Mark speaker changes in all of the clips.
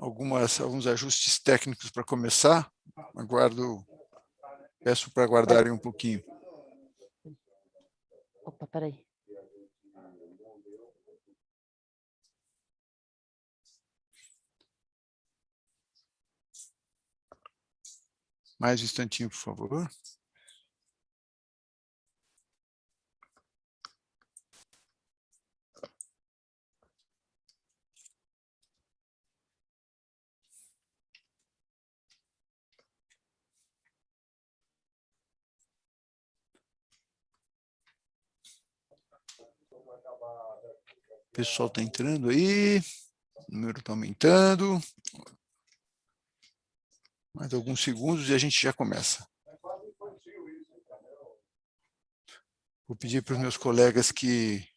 Speaker 1: alguns ajustes técnicos para começar. Peço para aguardarem um pouquinho.
Speaker 2: Opa, peraí.
Speaker 1: Mais um instantinho, por favor. O pessoal está entrando aí, o número está aumentando. Mais alguns segundos e a gente já começa. Vou pedir para os meus colegas que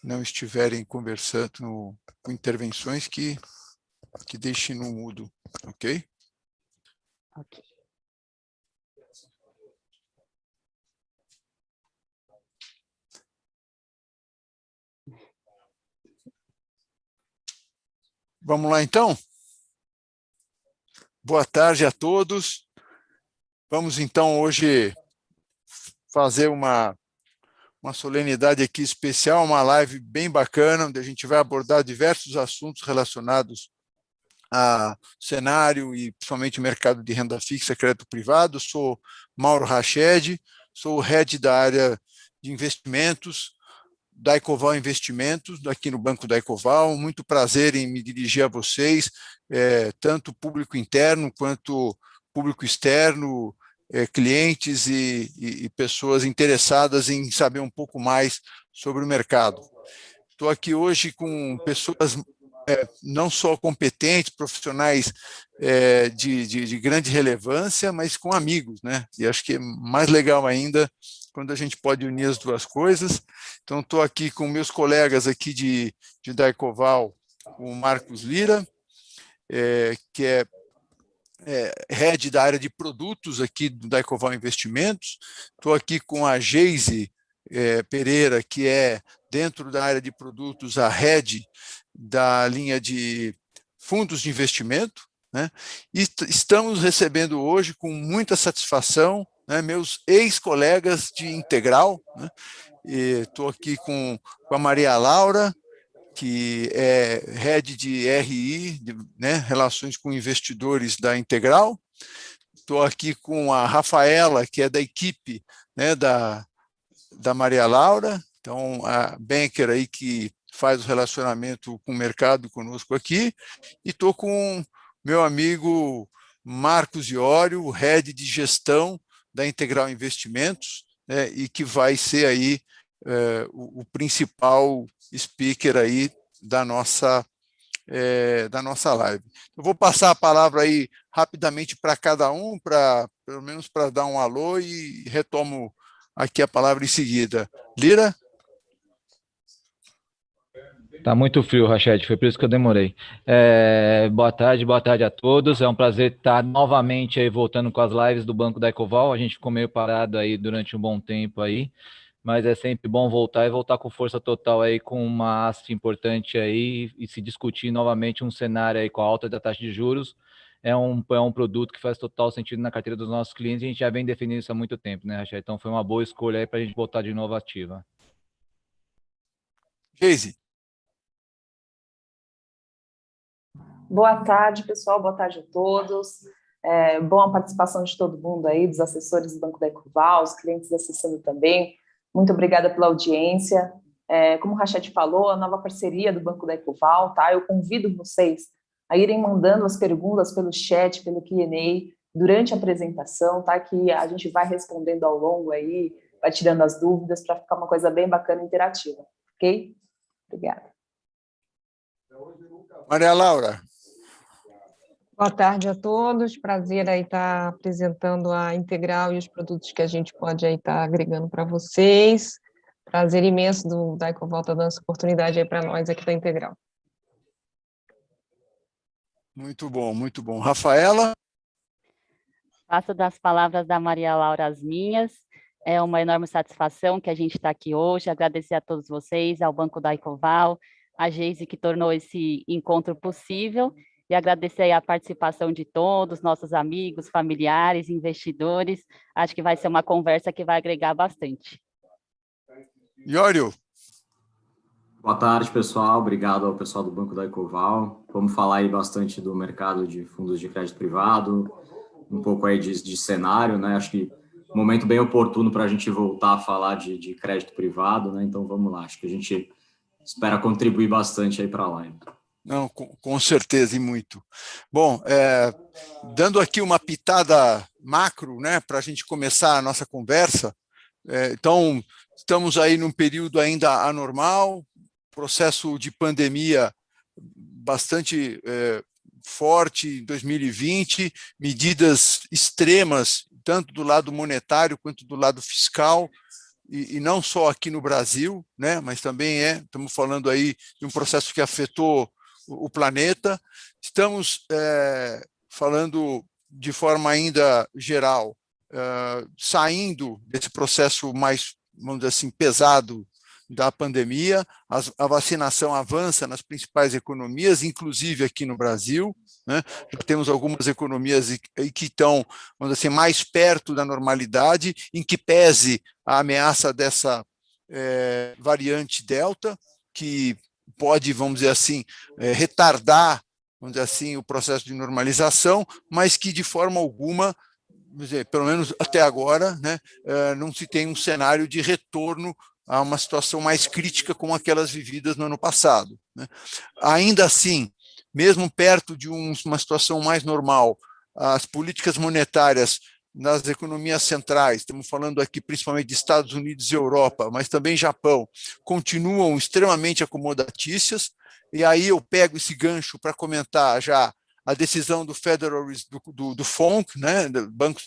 Speaker 1: não estiverem conversando com intervenções que deixem no mudo, ok?
Speaker 2: Ok.
Speaker 1: Vamos lá, então? Boa tarde a todos. Vamos, então, hoje fazer uma solenidade aqui especial, uma live bem bacana, onde a gente vai abordar diversos assuntos relacionados a cenário e principalmente o mercado de renda fixa, crédito privado. Sou Mauro Rached, sou o head da área de investimentos da Ecoval Investimentos, aqui no Banco da Ecoval. Muito prazer em me dirigir a vocês, tanto público interno quanto público externo, clientes e pessoas interessadas em saber um pouco mais sobre o mercado. Estou aqui hoje com pessoas não só competentes, profissionais de grande relevância, mas com amigos, né? E acho que é mais legal ainda quando a gente pode unir as duas coisas. Então, estou aqui com meus colegas aqui da Ecoval, o Marcos Lira, que é head da área de produtos aqui da Ecoval Investimentos. Estou aqui com a Geise Pereira, que é, dentro da área de produtos, a head da linha de fundos de investimento, né? E estamos recebendo hoje, com muita satisfação, né, meus ex-colegas de Integral, né? Estou aqui com a Maria Laura, que é head de RI, né, Relações com Investidores da Integral. Estou aqui com a Rafaela, que é da equipe, né, da Maria Laura, então a banker aí que faz o relacionamento com o mercado conosco aqui, e estou com meu amigo Marcos Iório, head de gestão da Integral Investimentos, né, e que vai ser aí o principal speaker aí da nossa live. Eu vou passar a palavra aí rapidamente para cada um, pelo menos para dar um alô, e retomo aqui a palavra em seguida. Lira?
Speaker 3: Tá muito frio, Rached, foi por isso que eu demorei. Boa tarde a todos. É um prazer estar novamente aí voltando com as lives do Banco da Ecoval. A gente ficou meio parado aí durante um bom tempo aí, mas é sempre bom voltar e voltar com força total aí, com uma haste importante aí, e se discutir novamente um cenário aí com a alta da taxa de juros. É um produto que faz total sentido na carteira dos nossos clientes, e a gente já vem definindo isso há muito tempo, né, Rached? Então foi uma boa escolha aí para a gente voltar de novo ativa.
Speaker 1: Geise.
Speaker 4: Boa tarde, pessoal. Boa tarde a todos. Boa participação de todo mundo aí, dos assessores do Banco da Ecoval, os clientes acessando também. Muito obrigada pela audiência. Como o Rached falou, a nova parceria do Banco da Ecoval, tá? Eu convido vocês a irem mandando as perguntas pelo chat, pelo Q&A, durante a apresentação, tá? Que a gente vai respondendo ao longo aí, vai tirando as dúvidas, para ficar uma coisa bem bacana e interativa, ok? Obrigada.
Speaker 1: Maria Laura.
Speaker 5: Boa tarde a todos, prazer aí estar apresentando a Integral e os produtos que a gente pode aí estar agregando para vocês. Prazer imenso da Ecoval estar dando essa oportunidade aí para nós aqui da Integral.
Speaker 1: Muito bom, muito bom. Rafaela?
Speaker 2: Faço das palavras da Maria Laura as minhas. É uma enorme satisfação que a gente está aqui hoje. Agradecer a todos vocês, ao Banco da Ecoval, a Geise, que tornou esse encontro possível. e agradecer aí a participação de todos, nossos amigos, familiares, investidores. Acho que vai ser uma conversa que vai agregar bastante.
Speaker 1: Iório.
Speaker 6: Boa tarde, pessoal. Obrigado ao pessoal do Banco da Ecoval. Vamos falar aí bastante do mercado de fundos de crédito privado, um pouco aí de cenário, né? Acho que um momento bem oportuno para a gente voltar a falar de crédito privado, né? Então, vamos lá. Acho que a gente espera contribuir bastante aí para a live.
Speaker 1: Não, com certeza, e muito. Bom, dando aqui uma pitada macro, né, para a gente começar a nossa conversa, então, estamos aí num período ainda anormal, processo de pandemia bastante forte em 2020, medidas extremas, tanto do lado monetário quanto do lado fiscal, e não só aqui no Brasil, né, mas também estamos falando aí de um processo que afetou o planeta. Estamos falando de forma ainda geral, saindo desse processo mais, vamos dizer assim, pesado da pandemia, a vacinação avança nas principais economias, inclusive aqui no Brasil, né? Já temos algumas economias que estão, vamos dizer assim, mais perto da normalidade, em que pese a ameaça dessa variante Delta, que pode, vamos dizer assim, retardar, vamos dizer assim, o processo de normalização, mas que de forma alguma, vamos dizer, pelo menos até agora, né, não se tem um cenário de retorno a uma situação mais crítica como aquelas vividas no ano passado, né. Ainda assim, mesmo perto de uma situação mais normal, as políticas monetárias nas economias centrais, estamos falando aqui principalmente de Estados Unidos e Europa, mas também Japão, continuam extremamente acomodatícias, e aí eu pego esse gancho para comentar já a decisão do Federal do FONC, né,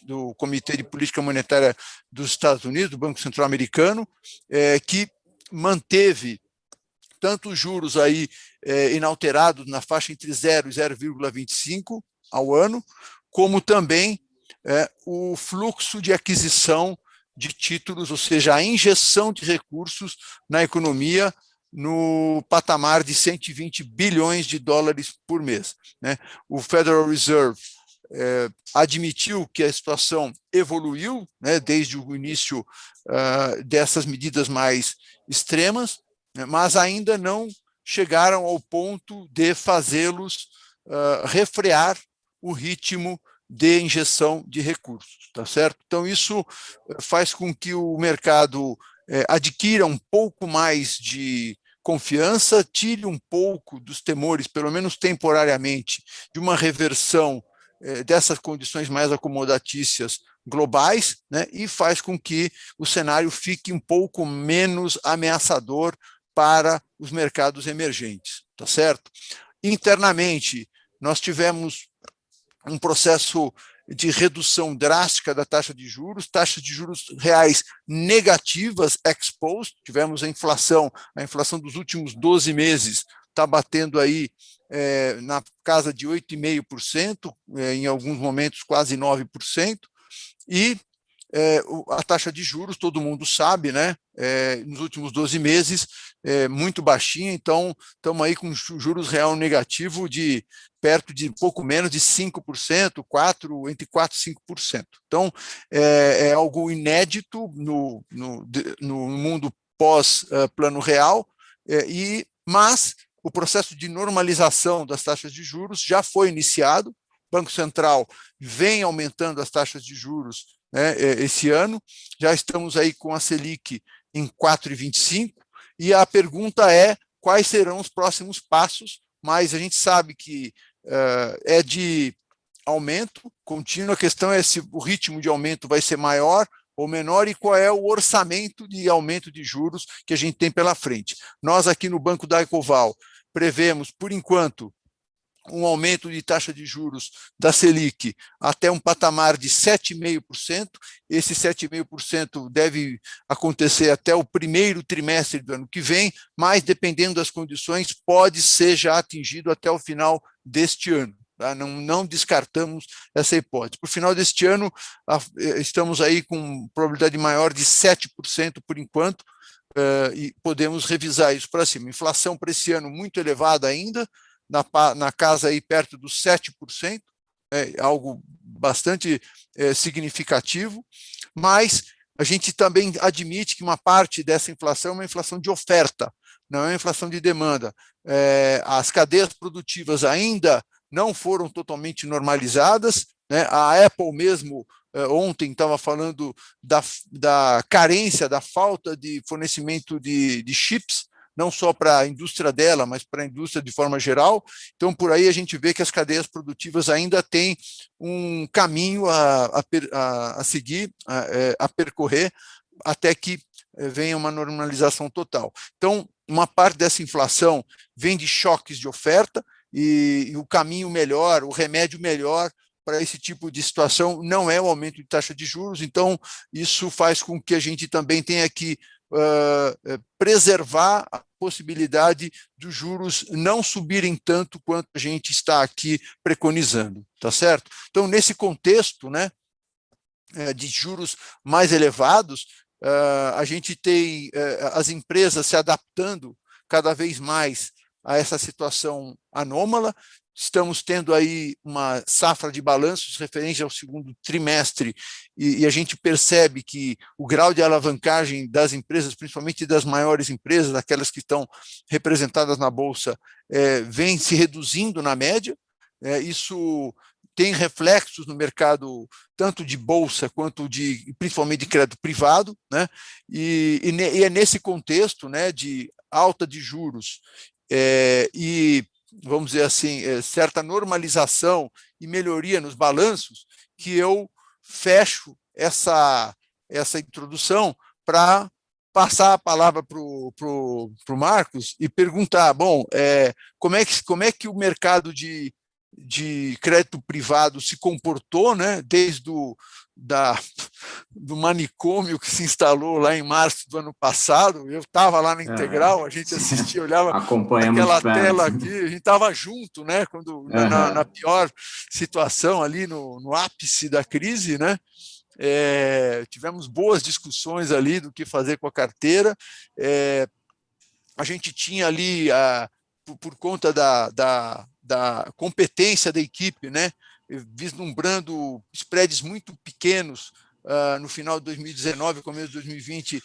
Speaker 1: do Comitê de Política Monetária dos Estados Unidos, do Banco Central Americano, que manteve tanto os juros aí inalterados na faixa entre 0 e 0,25 ao ano, como também o fluxo de aquisição de títulos, ou seja, a injeção de recursos na economia no patamar de 120 bilhões de dólares por mês, né? O Federal Reserve admitiu que a situação evoluiu, né, desde o início dessas medidas mais extremas, né, mas ainda não chegaram ao ponto de fazê-los refrear o ritmo de injeção de recursos, tá certo? Então, isso faz com que o mercado adquira um pouco mais de confiança, tire um pouco dos temores, pelo menos temporariamente, de uma reversão dessas condições mais acomodatícias globais, né, e faz com que o cenário fique um pouco menos ameaçador para os mercados emergentes, tá certo? Internamente, nós tivemos um processo de redução drástica da taxas de juros reais negativas ex-post, tivemos a inflação dos últimos 12 meses está batendo aí na casa de 8,5%, em alguns momentos quase 9%, e a taxa de juros, todo mundo sabe, né, nos últimos 12 meses, muito baixinha, então estamos aí com juros real negativo de perto de pouco menos de 5%, entre 4% e 5%. Então, é algo inédito no mundo pós-plano real, mas o processo de normalização das taxas de juros já foi iniciado, o Banco Central vem aumentando as taxas de juros, né, esse ano, já estamos aí com a Selic em 4,25, e a pergunta é quais serão os próximos passos, mas a gente sabe que é de aumento contínuo, a questão é se o ritmo de aumento vai ser maior ou menor e qual é o orçamento de aumento de juros que a gente tem pela frente. Nós aqui no Banco da Ecoval prevemos, por enquanto, um aumento de taxa de juros da Selic até um patamar de 7,5%. Esse 7,5% deve acontecer até o primeiro trimestre do ano que vem, mas, dependendo das condições, pode ser já atingido até o final deste ano. Tá? Não descartamos essa hipótese. Para o final deste ano, estamos aí com probabilidade maior de 7% por enquanto, e podemos revisar isso para cima. Inflação para esse ano muito elevada ainda, na casa aí perto dos 7%, algo bastante significativo, mas a gente também admite que uma parte dessa inflação é uma inflação de oferta, não é uma inflação de demanda. As cadeias produtivas ainda não foram totalmente normalizadas, né? A Apple mesmo ontem estava falando da carência, da falta de fornecimento de chips, não só para a indústria dela, mas para a indústria de forma geral. Então, por aí a gente vê que as cadeias produtivas ainda têm um caminho a seguir, a percorrer, até que venha uma normalização total. Então, uma parte dessa inflação vem de choques de oferta, e o caminho melhor, o remédio melhor para esse tipo de situação não é o aumento de taxa de juros. Então, isso faz com que a gente também tenha que preservar a possibilidade dos juros não subirem tanto quanto a gente está aqui preconizando, tá certo? Então, nesse contexto, né, de juros mais elevados, a gente tem as empresas se adaptando cada vez mais a essa situação anômala. Estamos tendo aí uma safra de balanços referente ao segundo trimestre, e a gente percebe que o grau de alavancagem das empresas, principalmente das maiores empresas, aquelas que estão representadas na Bolsa, vem se reduzindo na média. Isso tem reflexos no mercado tanto de bolsa quanto principalmente de crédito privado, né? E é nesse contexto, né, de alta de juros e, vamos dizer assim, certa normalização e melhoria nos balanços, que eu fecho essa introdução para passar a palavra para o Marcos e perguntar, bom, como é que o mercado de crédito privado se comportou, né, desde do manicômio que se instalou lá em março do ano passado. Eu estava lá na Integral, a gente assistia, olhava aquela tela aqui, a gente estava junto, né, quando na pior situação ali, no ápice da crise, né? Tivemos boas discussões ali do que fazer com a carteira. A gente tinha ali, por conta da competência da equipe, né, vislumbrando spreads muito pequenos. No final de 2019, começo de 2020,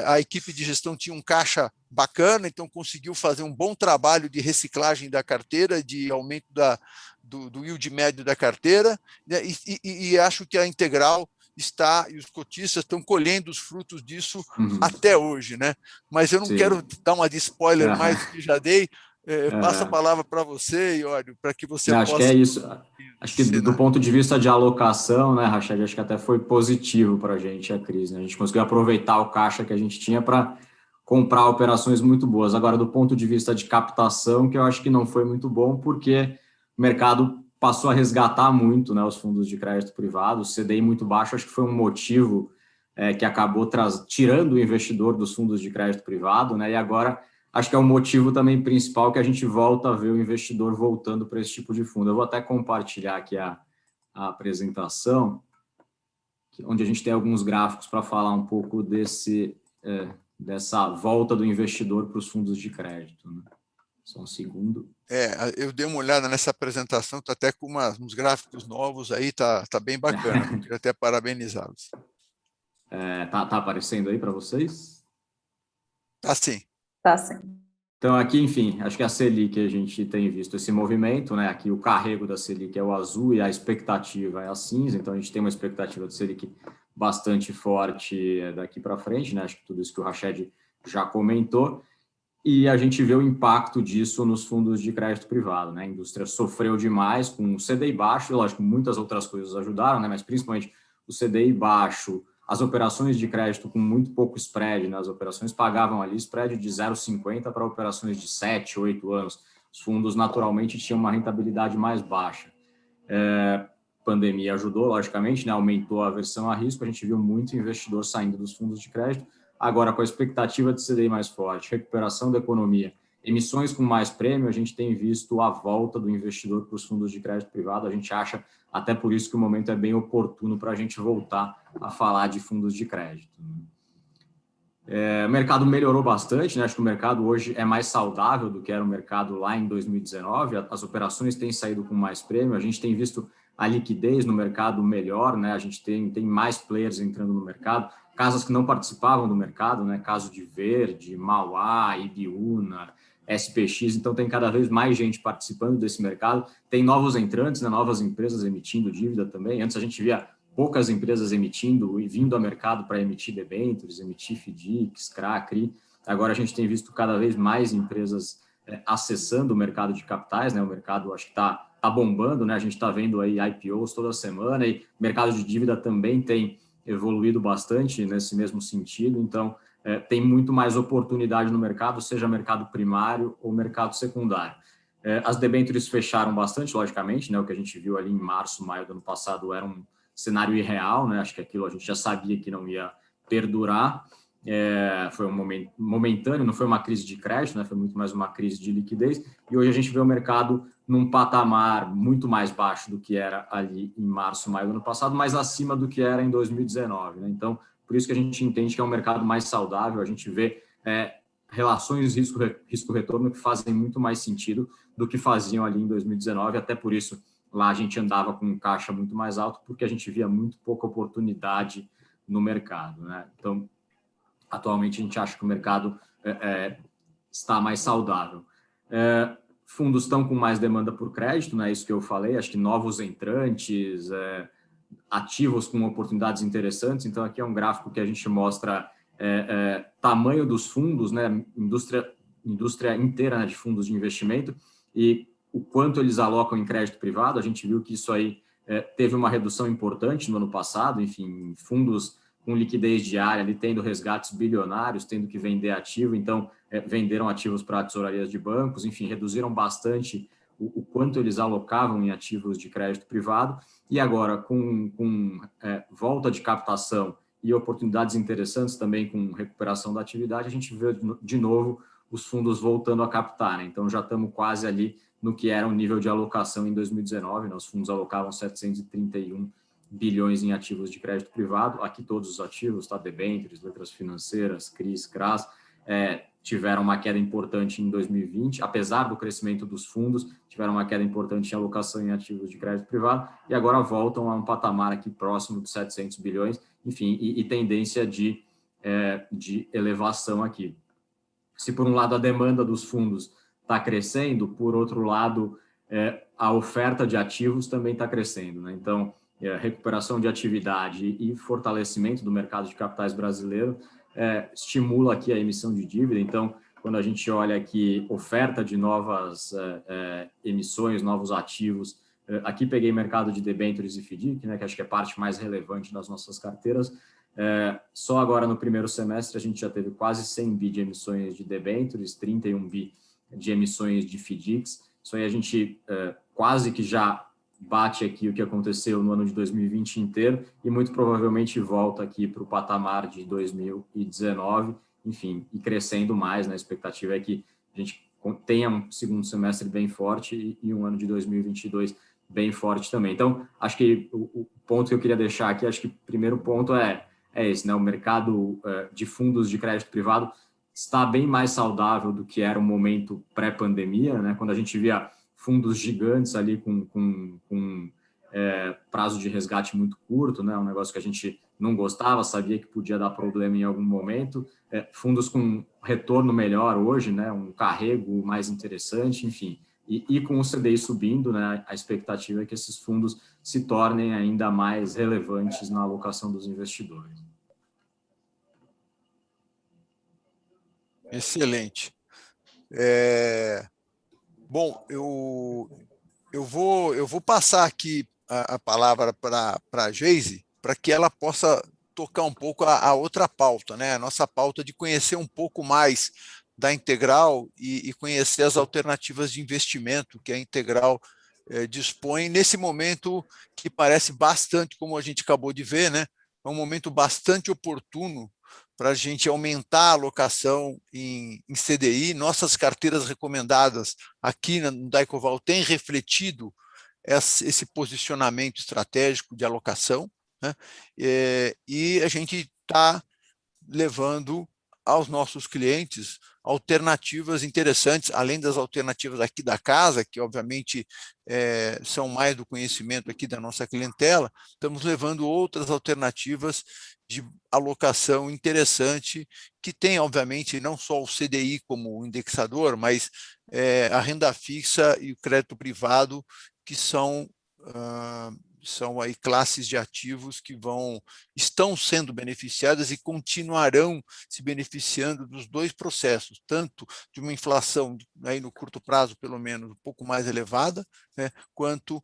Speaker 1: a equipe de gestão tinha um caixa bacana, então conseguiu fazer um bom trabalho de reciclagem da carteira, de aumento do yield médio da carteira, né, e acho que a Integral e os cotistas estão colhendo os frutos disso até hoje, né? Mas eu não quero dar uma de spoiler mais do que já dei. Passo a palavra para você, Iório, para que você possa...
Speaker 6: Acho que é isso. Acho que do ponto de vista de alocação, né, Rached, acho que até foi positivo para a gente a crise, né? A gente conseguiu aproveitar o caixa que a gente tinha para comprar operações muito boas. Agora, do ponto de vista de captação, que eu acho que não foi muito bom, porque o mercado passou a resgatar muito, né, os fundos de crédito privado, o CDI muito baixo, acho que foi um motivo que acabou tirando o investidor dos fundos de crédito privado, né, e agora acho que é um motivo também principal que a gente volta a ver o investidor voltando para esse tipo de fundo. Eu vou até compartilhar aqui a apresentação, onde a gente tem alguns gráficos para falar um pouco dessa volta do investidor para os fundos de crédito, né? Só um segundo.
Speaker 1: Eu dei uma olhada nessa apresentação, está até com uns gráficos novos aí, tá bem bacana. Queria até parabenizá-los.
Speaker 6: Tá aparecendo aí para vocês?
Speaker 1: Tá sim.
Speaker 4: Tá sim.
Speaker 6: Então, aqui, enfim, acho que a Selic, a gente tem visto esse movimento, né? Aqui o carrego da Selic é o azul e a expectativa é a cinza, então a gente tem uma expectativa de Selic bastante forte daqui para frente, né? Acho que tudo isso que o Rached já comentou. E a gente vê o impacto disso nos fundos de crédito privado, né? A indústria sofreu demais com o CDI baixo, lógico, muitas outras coisas ajudaram, né? Mas principalmente o CDI baixo, as operações de crédito com muito pouco spread, né? As operações pagavam ali spread de 0,50 para operações de 7, 8 anos. Os fundos naturalmente tinham uma rentabilidade mais baixa. Pandemia ajudou, logicamente, né? Aumentou a aversão a risco, a gente viu muito investidor saindo dos fundos de crédito. Agora, com a expectativa de CDI mais forte, recuperação da economia, emissões com mais prêmio, a gente tem visto a volta do investidor para os fundos de crédito privado. A gente acha, até por isso, que o momento é bem oportuno para a gente voltar a falar de fundos de crédito. O mercado melhorou bastante, né? Acho que o mercado hoje é mais saudável do que era o mercado lá em 2019. As operações têm saído com mais prêmio. A gente tem visto a liquidez no mercado melhor, né? A gente tem mais players entrando no mercado, casas que não participavam do mercado, né? Caso de Verde, Mauá, Ibiúna, SPX. Então tem cada vez mais gente participando desse mercado. Tem novos entrantes, né? Novas empresas emitindo dívida também. Antes a gente via poucas empresas emitindo e vindo ao mercado para emitir debêntures, emitir FDICs, CRA, CRI. Agora a gente tem visto cada vez mais empresas acessando o mercado de capitais, né? O mercado acho que está bombando, né? A gente está vendo aí IPOs toda semana e o mercado de dívida também tem evoluído bastante nesse mesmo sentido. Então, tem muito mais oportunidade no mercado, seja mercado primário ou mercado secundário. As debêntures fecharam bastante, logicamente, né? O que a gente viu ali em março, maio do ano passado era um cenário irreal, né? Acho que aquilo a gente já sabia que não ia perdurar. Foi um momento momentâneo, não foi uma crise de crédito, né? Foi muito mais uma crise de liquidez. E hoje a gente vê o mercado num patamar muito mais baixo do que era ali em março, maio do ano passado, mas acima do que era em 2019, né? Então, por isso que a gente entende que é um mercado mais saudável. A gente vê relações risco-retorno que fazem muito mais sentido do que faziam ali em 2019. Até por isso lá a gente andava com um caixa muito mais alto, porque a gente via muito pouca oportunidade no mercado, né? Então, atualmente a gente acha que o mercado está mais saudável. Fundos estão com mais demanda por crédito, né? Isso que eu falei, acho que novos entrantes, ativos com oportunidades interessantes. Então, aqui é um gráfico que a gente mostra tamanho dos fundos, né? Indústria inteira, né, de fundos de investimento, e o quanto eles alocam em crédito privado. A gente viu que isso aí teve uma redução importante no ano passado, enfim, fundos com liquidez diária, ali tendo resgates bilionários, tendo que vender ativo, então venderam ativos para tesourarias de bancos, enfim, reduziram bastante o quanto eles alocavam em ativos de crédito privado. E agora, com volta de captação e oportunidades interessantes também com recuperação da atividade, a gente vê de novo os fundos voltando a captar, né? Então já estamos quase ali no que era o nível de alocação em 2019, né? Os fundos alocavam 731 bilhões em ativos de crédito privado. Aqui todos os ativos, tá? Debêntures, letras financeiras, CRIs, CRAs, tiveram uma queda importante em 2020, apesar do crescimento dos fundos, tiveram uma queda importante em alocação em ativos de crédito privado, e agora voltam a um patamar aqui próximo de 700 bilhões, enfim, e tendência de elevação aqui. Se por um lado a demanda dos fundos está crescendo, por outro lado a oferta de ativos também está crescendo, né? Então, recuperação de atividade e fortalecimento do mercado de capitais brasileiro estimula aqui a emissão de dívida. Então, quando a gente olha aqui oferta de novas emissões, novos ativos, aqui peguei mercado de debêntures e FDIC, né, que acho que é a parte mais relevante das nossas carteiras. Só agora no primeiro semestre a gente já teve quase 100 bi de emissões de debêntures, 31 bi de emissões de FDICs. Isso aí a gente quase que já bate aqui o que aconteceu no ano de 2020 inteiro e muito provavelmente volta aqui para o patamar de 2019, enfim, e crescendo mais, né? A expectativa é que a gente tenha um segundo semestre bem forte e um ano de 2022 bem forte também. Então, acho que o ponto que eu queria deixar aqui, acho que o primeiro ponto é esse, né? O mercado de fundos de crédito privado está bem mais saudável do que era o momento pré-pandemia, né? Quando a gente via fundos gigantes ali com prazo de resgate muito curto, né? Um negócio que a gente não gostava, sabia que podia dar problema em algum momento. Fundos com retorno melhor hoje, né? Um carrego mais interessante, enfim. E com o CDI subindo, né? A expectativa é que esses fundos se tornem ainda mais relevantes na alocação dos investidores.
Speaker 1: Excelente. Bom, eu vou passar aqui a palavra para a Geise, para que ela possa tocar um pouco a outra pauta, né? A nossa pauta de conhecer um pouco mais da Integral e conhecer as alternativas de investimento que a Integral dispõe nesse momento que parece bastante, como a gente acabou de ver, né? É um momento bastante oportuno para a gente aumentar a alocação em CDI. Nossas carteiras recomendadas aqui no Daicoval têm refletido esse posicionamento estratégico de alocação, né? E a gente está levando aos nossos clientes alternativas interessantes, além das alternativas aqui da casa, que obviamente são mais do conhecimento aqui da nossa clientela, estamos levando outras alternativas de alocação interessante, que tem, obviamente, não só o CDI como indexador, mas a renda fixa e o crédito privado, que são aí classes de ativos que estão sendo beneficiadas e continuarão se beneficiando dos dois processos, tanto de uma inflação aí no curto prazo, pelo menos, um pouco mais elevada, né, quanto,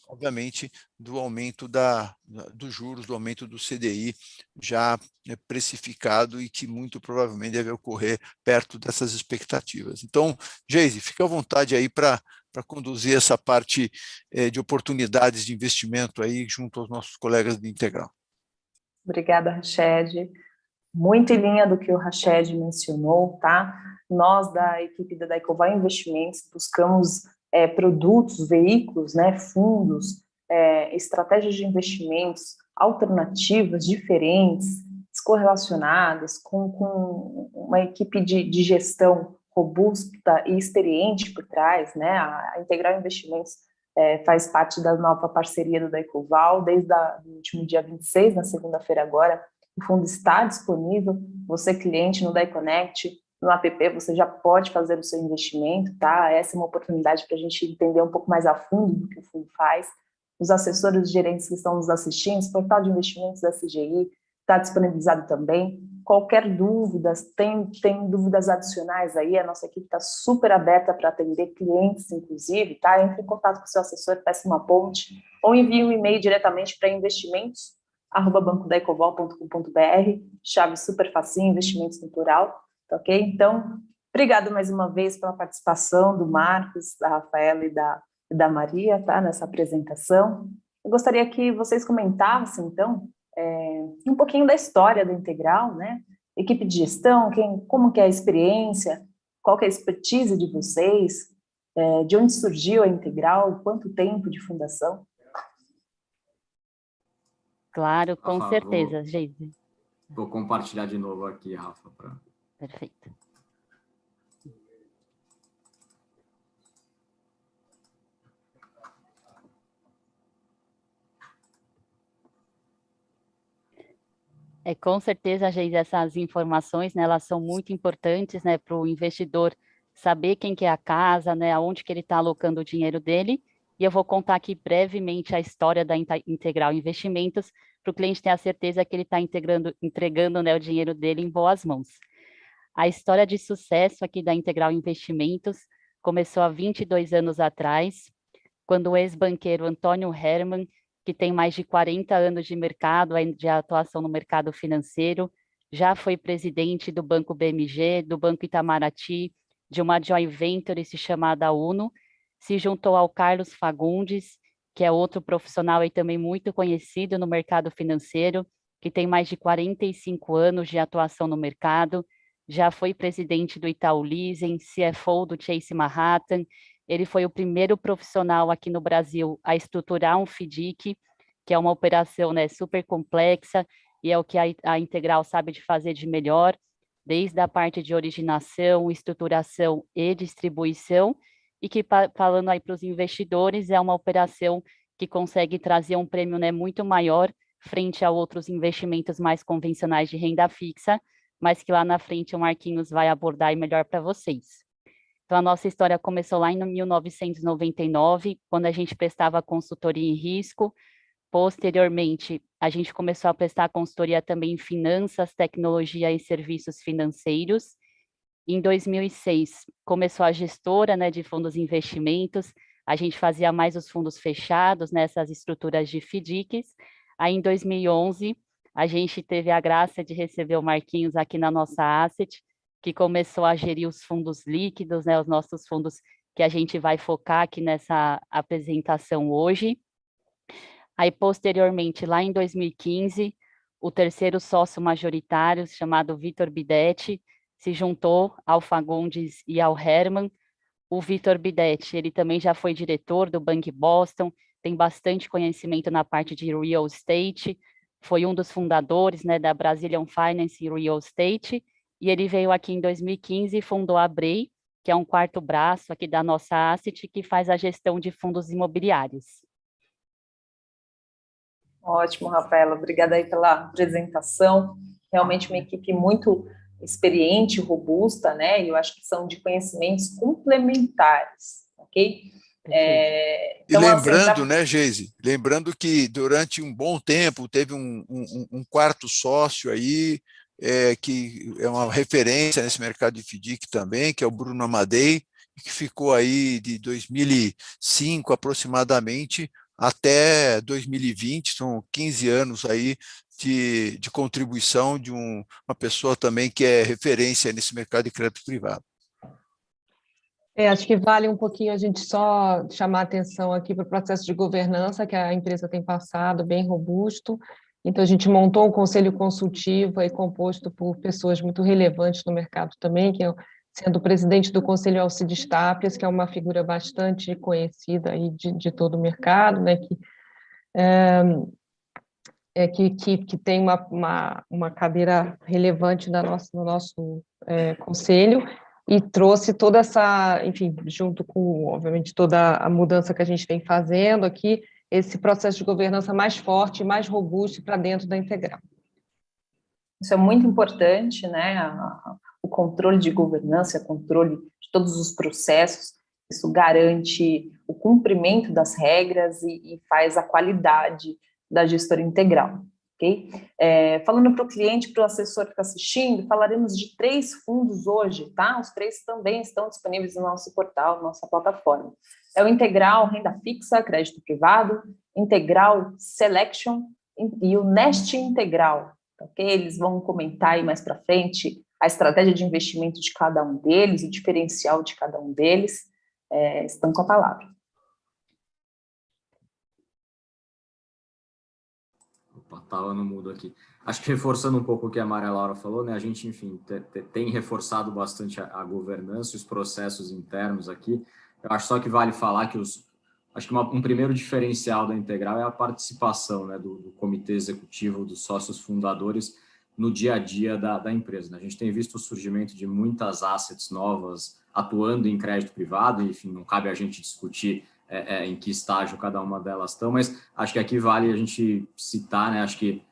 Speaker 1: obviamente, do aumento dos juros, do aumento do CDI já precificado e que muito provavelmente deve ocorrer perto dessas expectativas. Então, Geise, fica à vontade aí para conduzir essa parte de oportunidades de investimento aí junto aos nossos colegas de Integral.
Speaker 4: Obrigada, Rached. Muito em linha do que o Rached mencionou, tá? Nós, da equipe da Daicoval Investimentos, buscamos produtos, veículos, né, fundos, estratégias de investimentos alternativas, diferentes, descorrelacionadas, com uma equipe de gestão robusta e experiente por trás, né? A Integral Investimentos faz parte da nova parceria do Daicoval, desde o último dia 26, na segunda-feira agora. O fundo está disponível, você cliente no DaiConnect, no app, você já pode fazer o seu investimento, tá? Essa é uma oportunidade para a gente entender um pouco mais a fundo do que o fundo faz. Os assessores e gerentes que estão nos assistindo, o portal de investimentos da CGI está disponibilizado também. Qualquer dúvida, tem dúvidas adicionais aí, a nossa equipe está super aberta para atender clientes, inclusive, tá? Entre em contato com o seu assessor, peça uma ponte, ou envie um e-mail diretamente para investimentos@bancodaicoval.com.br, chave super facinho, investimentos no plural, tá ok? Então, obrigado mais uma vez pela participação do Marcos, da Rafaela e da Maria, tá? Nessa apresentação. Eu gostaria que vocês comentassem, então, um pouquinho da história da Integral, né? Equipe de gestão, como que é a experiência, qual que é a expertise de vocês, de onde surgiu a Integral, quanto tempo de fundação?
Speaker 2: Claro, com
Speaker 6: Rafa,
Speaker 2: certeza, Geise.
Speaker 6: Vou compartilhar de novo aqui, Rafa.
Speaker 2: Perfeito. Com certeza, Geise, essas informações, né, elas são muito importantes, né, para o investidor saber quem que é a casa, né, aonde que ele está alocando o dinheiro dele. E eu vou contar aqui brevemente a história da Integral Investimentos, para o cliente ter a certeza que ele está entregando, né, o dinheiro dele em boas mãos. A história de sucesso aqui da Integral Investimentos começou há 22 anos atrás, quando o ex-banqueiro Antônio Herman, que tem mais de 40 anos de mercado, de atuação no mercado financeiro, já foi presidente do Banco BMG, do Banco Itamaraty, de uma joint venture chamada Uno, se juntou ao Carlos Fagundes, que é outro profissional e também muito conhecido no mercado financeiro, que tem mais de 45 anos de atuação no mercado, já foi presidente do Itaú Leasing, CFO do Chase Manhattan. Ele foi o primeiro profissional aqui no Brasil a estruturar um FDIC, que é uma operação, né, super complexa, e é o que a Integral sabe de fazer de melhor, desde a parte de originação, estruturação e distribuição, e que, falando aí para os investidores, é uma operação que consegue trazer um prêmio, né, muito maior frente a outros investimentos mais convencionais de renda fixa, mas que lá na frente o Marquinhos vai abordar melhor para vocês. Então, a nossa história começou lá em 1999, quando a gente prestava consultoria em risco. Posteriormente, a gente começou a prestar consultoria também em finanças, tecnologia e serviços financeiros. Em 2006, começou a gestora, né, de fundos de investimentos. A gente fazia mais os fundos fechados, nessas estruturas de FDICs. Aí, em 2011, a gente teve a graça de receber o Marquinhos aqui na nossa Asset, que começou a gerir os fundos líquidos, né, os nossos fundos que a gente vai focar aqui nessa apresentação hoje. Aí, posteriormente, lá em 2015, o terceiro sócio majoritário, chamado Vitor Bidetti, se juntou ao Fagundes e ao Herman. O Vitor Bidetti, ele também já foi diretor do Bank Boston, tem bastante conhecimento na parte de real estate, foi um dos fundadores, né, da Brazilian Finance Real Estate, e ele veio aqui em 2015 e fundou a Brei, que é um quarto braço aqui da nossa Asset, que faz a gestão de fundos imobiliários.
Speaker 4: Ótimo, Rafaela, obrigada aí pela apresentação. Realmente uma equipe muito experiente, robusta, né? E eu acho que são de conhecimentos complementares, ok?
Speaker 1: E
Speaker 4: Então,
Speaker 1: lembrando, né, Geise, lembrando que durante um bom tempo teve um quarto sócio aí, que é uma referência nesse mercado de FDIC também, que é o Bruno Amadei, que ficou aí de 2005 aproximadamente até 2020, são 15 anos aí de contribuição de uma pessoa também que é referência nesse mercado de crédito privado.
Speaker 5: Acho que vale um pouquinho a gente só chamar a atenção aqui para o processo de governança que a empresa tem passado, bem robusto. Então, a gente montou um conselho consultivo aí composto por pessoas muito relevantes no mercado também, que sendo o presidente do Conselho Alcides Tápias, que é uma figura bastante conhecida aí de todo o mercado, né, que tem uma cadeira relevante no nosso conselho, e trouxe toda essa, enfim, junto com, obviamente, toda a mudança que a gente vem fazendo aqui, esse processo de governança mais forte, mais robusto para dentro da Integral.
Speaker 4: Isso é muito importante, né? O controle de governança, o controle de todos os processos, isso garante o cumprimento das regras e faz a qualidade da gestora integral, ok? Falando para o cliente, para o assessor que está assistindo, falaremos de 3 fundos hoje, tá? Os 3 também estão disponíveis no nosso portal, na nossa plataforma. É o Integral Renda Fixa, Crédito Privado, Integral Selection e o Nest Integral, ok? Eles vão comentar aí mais para frente a estratégia de investimento de cada um deles, o diferencial de cada um deles. Estão com a palavra.
Speaker 6: Estava no mudo aqui. Acho que reforçando um pouco o que a Maria Laura falou, né? A gente, enfim, tem reforçado bastante a governança, os processos internos aqui. Eu acho só que vale falar que acho que um primeiro diferencial da Integral é a participação, né, do comitê executivo, dos sócios fundadores no dia a dia da empresa, né? A gente tem visto o surgimento de muitas assets novas atuando em crédito privado, e, enfim, não cabe a gente discutir em que estágio cada uma delas estão, mas acho que aqui vale a gente citar, né? Acho que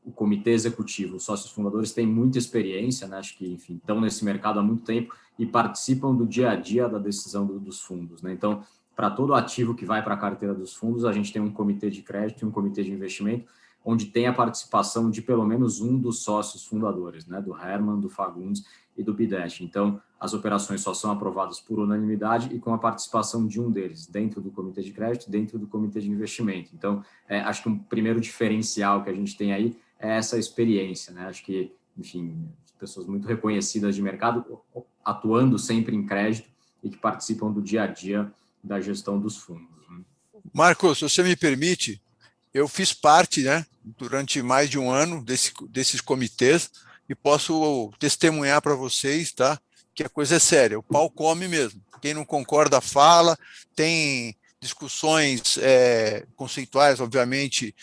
Speaker 6: o comitê executivo, os sócios fundadores têm muita experiência, né? Acho que, enfim, estão nesse mercado há muito tempo e participam do dia a dia da decisão dos fundos, né? Então, para todo ativo que vai para a carteira dos fundos, a gente tem um comitê de crédito e um comitê de investimento, onde tem a participação de pelo menos um dos sócios fundadores, né? Do Herman, do Fagundes e do Bidesh. Então, as operações só são aprovadas por unanimidade e com a participação de um deles, dentro do comitê de crédito, dentro do comitê de investimento. Então, acho que um primeiro diferencial que a gente tem aí é essa experiência, né? Acho que, enfim, pessoas muito reconhecidas de mercado, atuando sempre em crédito e que participam do dia a dia da gestão dos fundos, né?
Speaker 1: Marcos, se você me permite, eu fiz parte, né, durante mais de um ano desses comitês e posso testemunhar para vocês, tá, que a coisa é séria, o pau come mesmo. Quem não concorda fala, tem discussões conceituais, obviamente,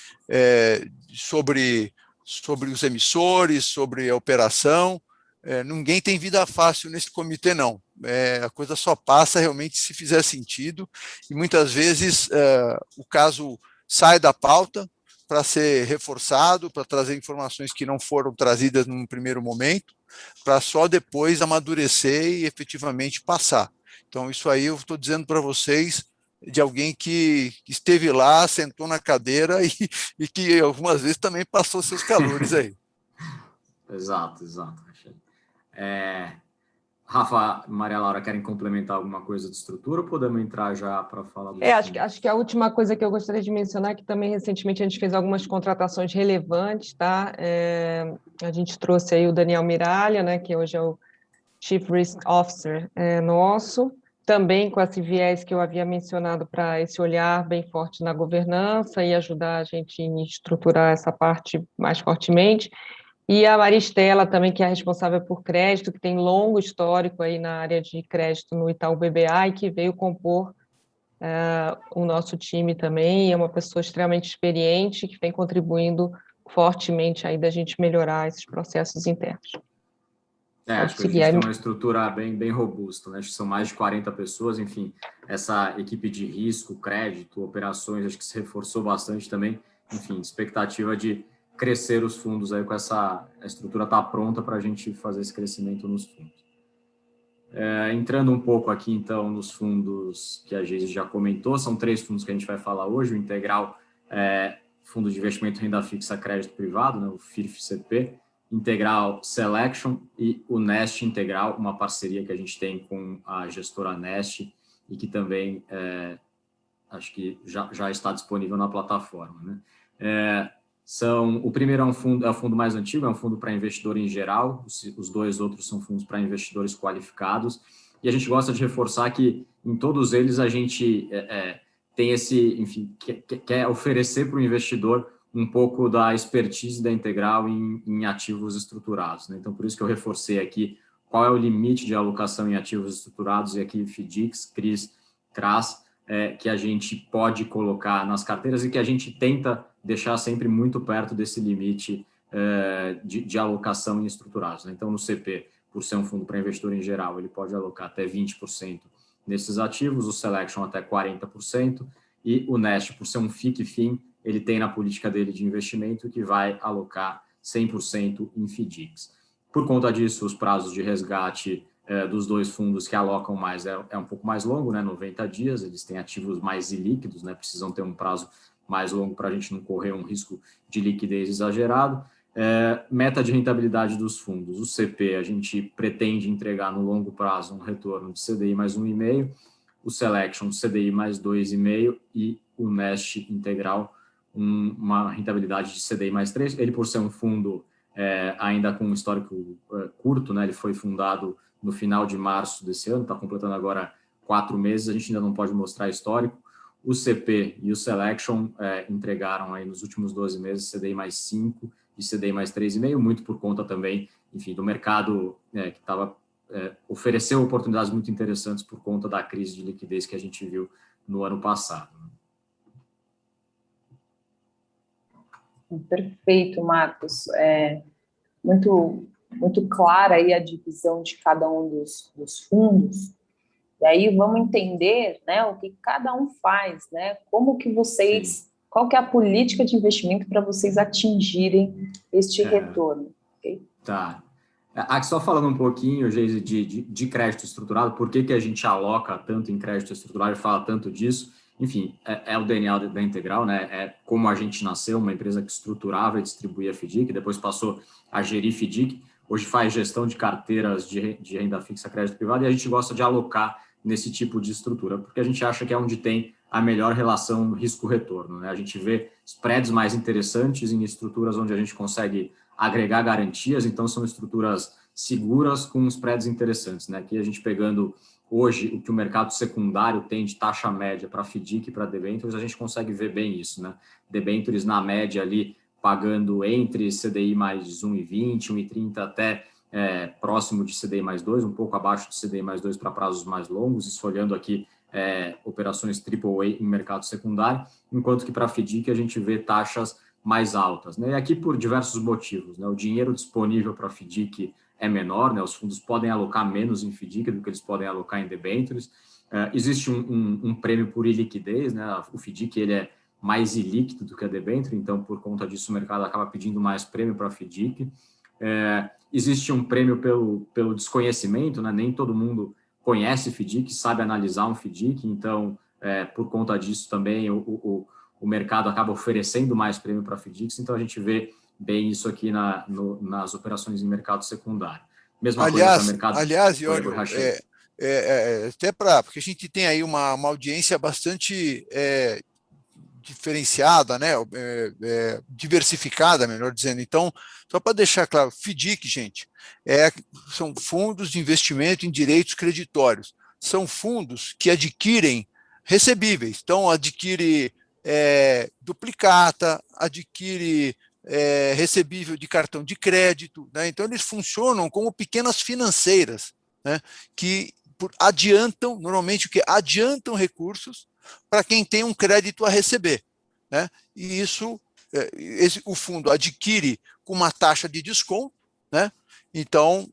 Speaker 1: sobre os emissores, sobre a operação. Ninguém tem vida fácil nesse comitê, não. A coisa só passa realmente se fizer sentido, e muitas vezes o caso sai da pauta para ser reforçado, para trazer informações que não foram trazidas num primeiro momento, para só depois amadurecer e efetivamente passar. Então, isso aí eu estou dizendo para vocês de alguém que esteve lá, sentou na cadeira e que algumas vezes também passou seus calores aí.
Speaker 6: Exato. Rafa, Maria Laura, querem complementar alguma coisa de estrutura ou podemos entrar já para falar do
Speaker 5: acho que a última coisa que eu gostaria de mencionar é que também recentemente a gente fez algumas contratações relevantes, tá? A gente trouxe aí o Daniel Miralha, né, que hoje é o Chief Risk Officer nosso, também com esse viés que eu havia mencionado para esse olhar bem forte na governança e ajudar a gente a estruturar essa parte mais fortemente. E a Maristela também, que é responsável por crédito, que tem longo histórico aí na área de crédito no Itaú BBA e que veio compor o nosso time também. É uma pessoa extremamente experiente que vem contribuindo fortemente aí da gente melhorar esses processos internos.
Speaker 6: Acho que a gente tem uma estrutura bem robusta, né? Acho que são mais de 40 pessoas, enfim, essa equipe de risco, crédito, operações, acho que se reforçou bastante também, enfim, expectativa de crescer os fundos aí com a estrutura está pronta para a gente fazer esse crescimento nos fundos. Entrando um pouco aqui, então, nos fundos que a Geise já comentou, são 3 fundos que a gente vai falar hoje, o Integral, Fundo de Investimento Renda Fixa Crédito Privado, né, o FIRF-CP, Integral Selection e o Nest Integral, uma parceria que a gente tem com a gestora Nest e que também acho que já está disponível na plataforma, né? O primeiro é o fundo mais antigo, é um fundo para investidor em geral, os 2 outros são fundos para investidores qualificados, e a gente gosta de reforçar que em todos eles a gente tem enfim, quer oferecer para o investidor um pouco da expertise da Integral em ativos estruturados, né? Então, por isso que eu reforcei aqui qual é o limite de alocação em ativos estruturados, e aqui FDICs, CRIs, CRAs, que a gente pode colocar nas carteiras e que a gente tenta deixar sempre muito perto desse limite de alocação em estruturados, né? Então, no CP, por ser um fundo para investidor em geral, ele pode alocar até 20% nesses ativos, o Selection até 40%, e o Nest, por ser um FIC-FIM, ele tem na política dele de investimento que vai alocar 100% em FDICs. Por conta disso, os prazos de resgate dos 2 fundos que alocam mais é um pouco mais longo, né, 90 dias, eles têm ativos mais ilíquidos, né, precisam ter um prazo mais longo para a gente não correr um risco de liquidez exagerado. Meta de rentabilidade dos fundos, o CP, a gente pretende entregar no longo prazo um retorno de CDI mais 1,5%, o Selection CDI mais 2,5% e o Nest Integral uma rentabilidade de CDI mais 3%. Ele, por ser um fundo ainda com um histórico curto, né, ele foi fundado no final de março desse ano, está completando agora 4 meses, a gente ainda não pode mostrar histórico. O CP e o Selection entregaram aí nos últimos 12 meses CDI mais 5 e CDI mais 3,5, muito por conta também, enfim, do mercado que ofereceu oportunidades muito interessantes por conta da crise de liquidez que a gente viu no ano passado.
Speaker 4: Perfeito, Marcos. Muito clara aí a divisão de cada um dos fundos. E aí vamos entender, né, o que cada um faz, né? Como que vocês, qual que é a política de investimento para vocês atingirem este retorno? Okay?
Speaker 6: Tá. Aqui só falando um pouquinho, Geise, de crédito estruturado, por que a gente aloca tanto em crédito estruturado e fala tanto disso? Enfim, é o DNA da Integral, né? É como a gente nasceu, uma empresa que estruturava e distribuía FDIC, depois passou a gerir FDIC, hoje faz gestão de carteiras de renda fixa, crédito privado, e a gente gosta de alocar nesse tipo de estrutura, porque a gente acha que é onde tem a melhor relação risco-retorno, né? A gente vê spreads mais interessantes em estruturas onde a gente consegue agregar garantias, então são estruturas seguras com spreads interessantes, né? Aqui a gente pegando hoje o que o mercado secundário tem de taxa média para FDIC e para debentures, a gente consegue ver bem isso, né? Debentures na média ali pagando entre CDI mais 1,20, 1,30 até próximo de CDI mais 2, um pouco abaixo de CDI mais 2 para prazos mais longos, isso olhando aqui operações AAA em mercado secundário, enquanto que para FDIC a gente vê taxas mais altas, né? E aqui por diversos motivos, né? O dinheiro disponível para FDIC é menor, né? Os fundos podem alocar menos em FDIC do que eles podem alocar em debêntures. Existe um prêmio por iliquidez, né? O FDIC ele é mais ilíquido do que a debênture, então por conta disso o mercado acaba pedindo mais prêmio para FDIC. Existe um prêmio pelo desconhecimento, né? Nem todo mundo conhece FDIC, sabe analisar um FDIC, então por conta disso também o mercado acaba oferecendo mais prêmio para FDICs, então a gente vê bem isso aqui nas operações em mercado secundário. Mesma coisa para mercado...
Speaker 1: Aliás, Iório, até porque a gente tem aí uma audiência bastante diferenciada, né? Diversificada, melhor dizendo. Então, só para deixar claro, FDIC, gente, são fundos de investimento em direitos creditórios. São fundos que adquirem recebíveis. Então, adquire duplicata, adquire recebível de cartão de crédito, né? Então eles funcionam como pequenas financeiras, né? Que adiantam, normalmente o que adiantam recursos para quem tem um crédito a receber, né? E isso o fundo adquire com uma taxa de desconto, né? Então,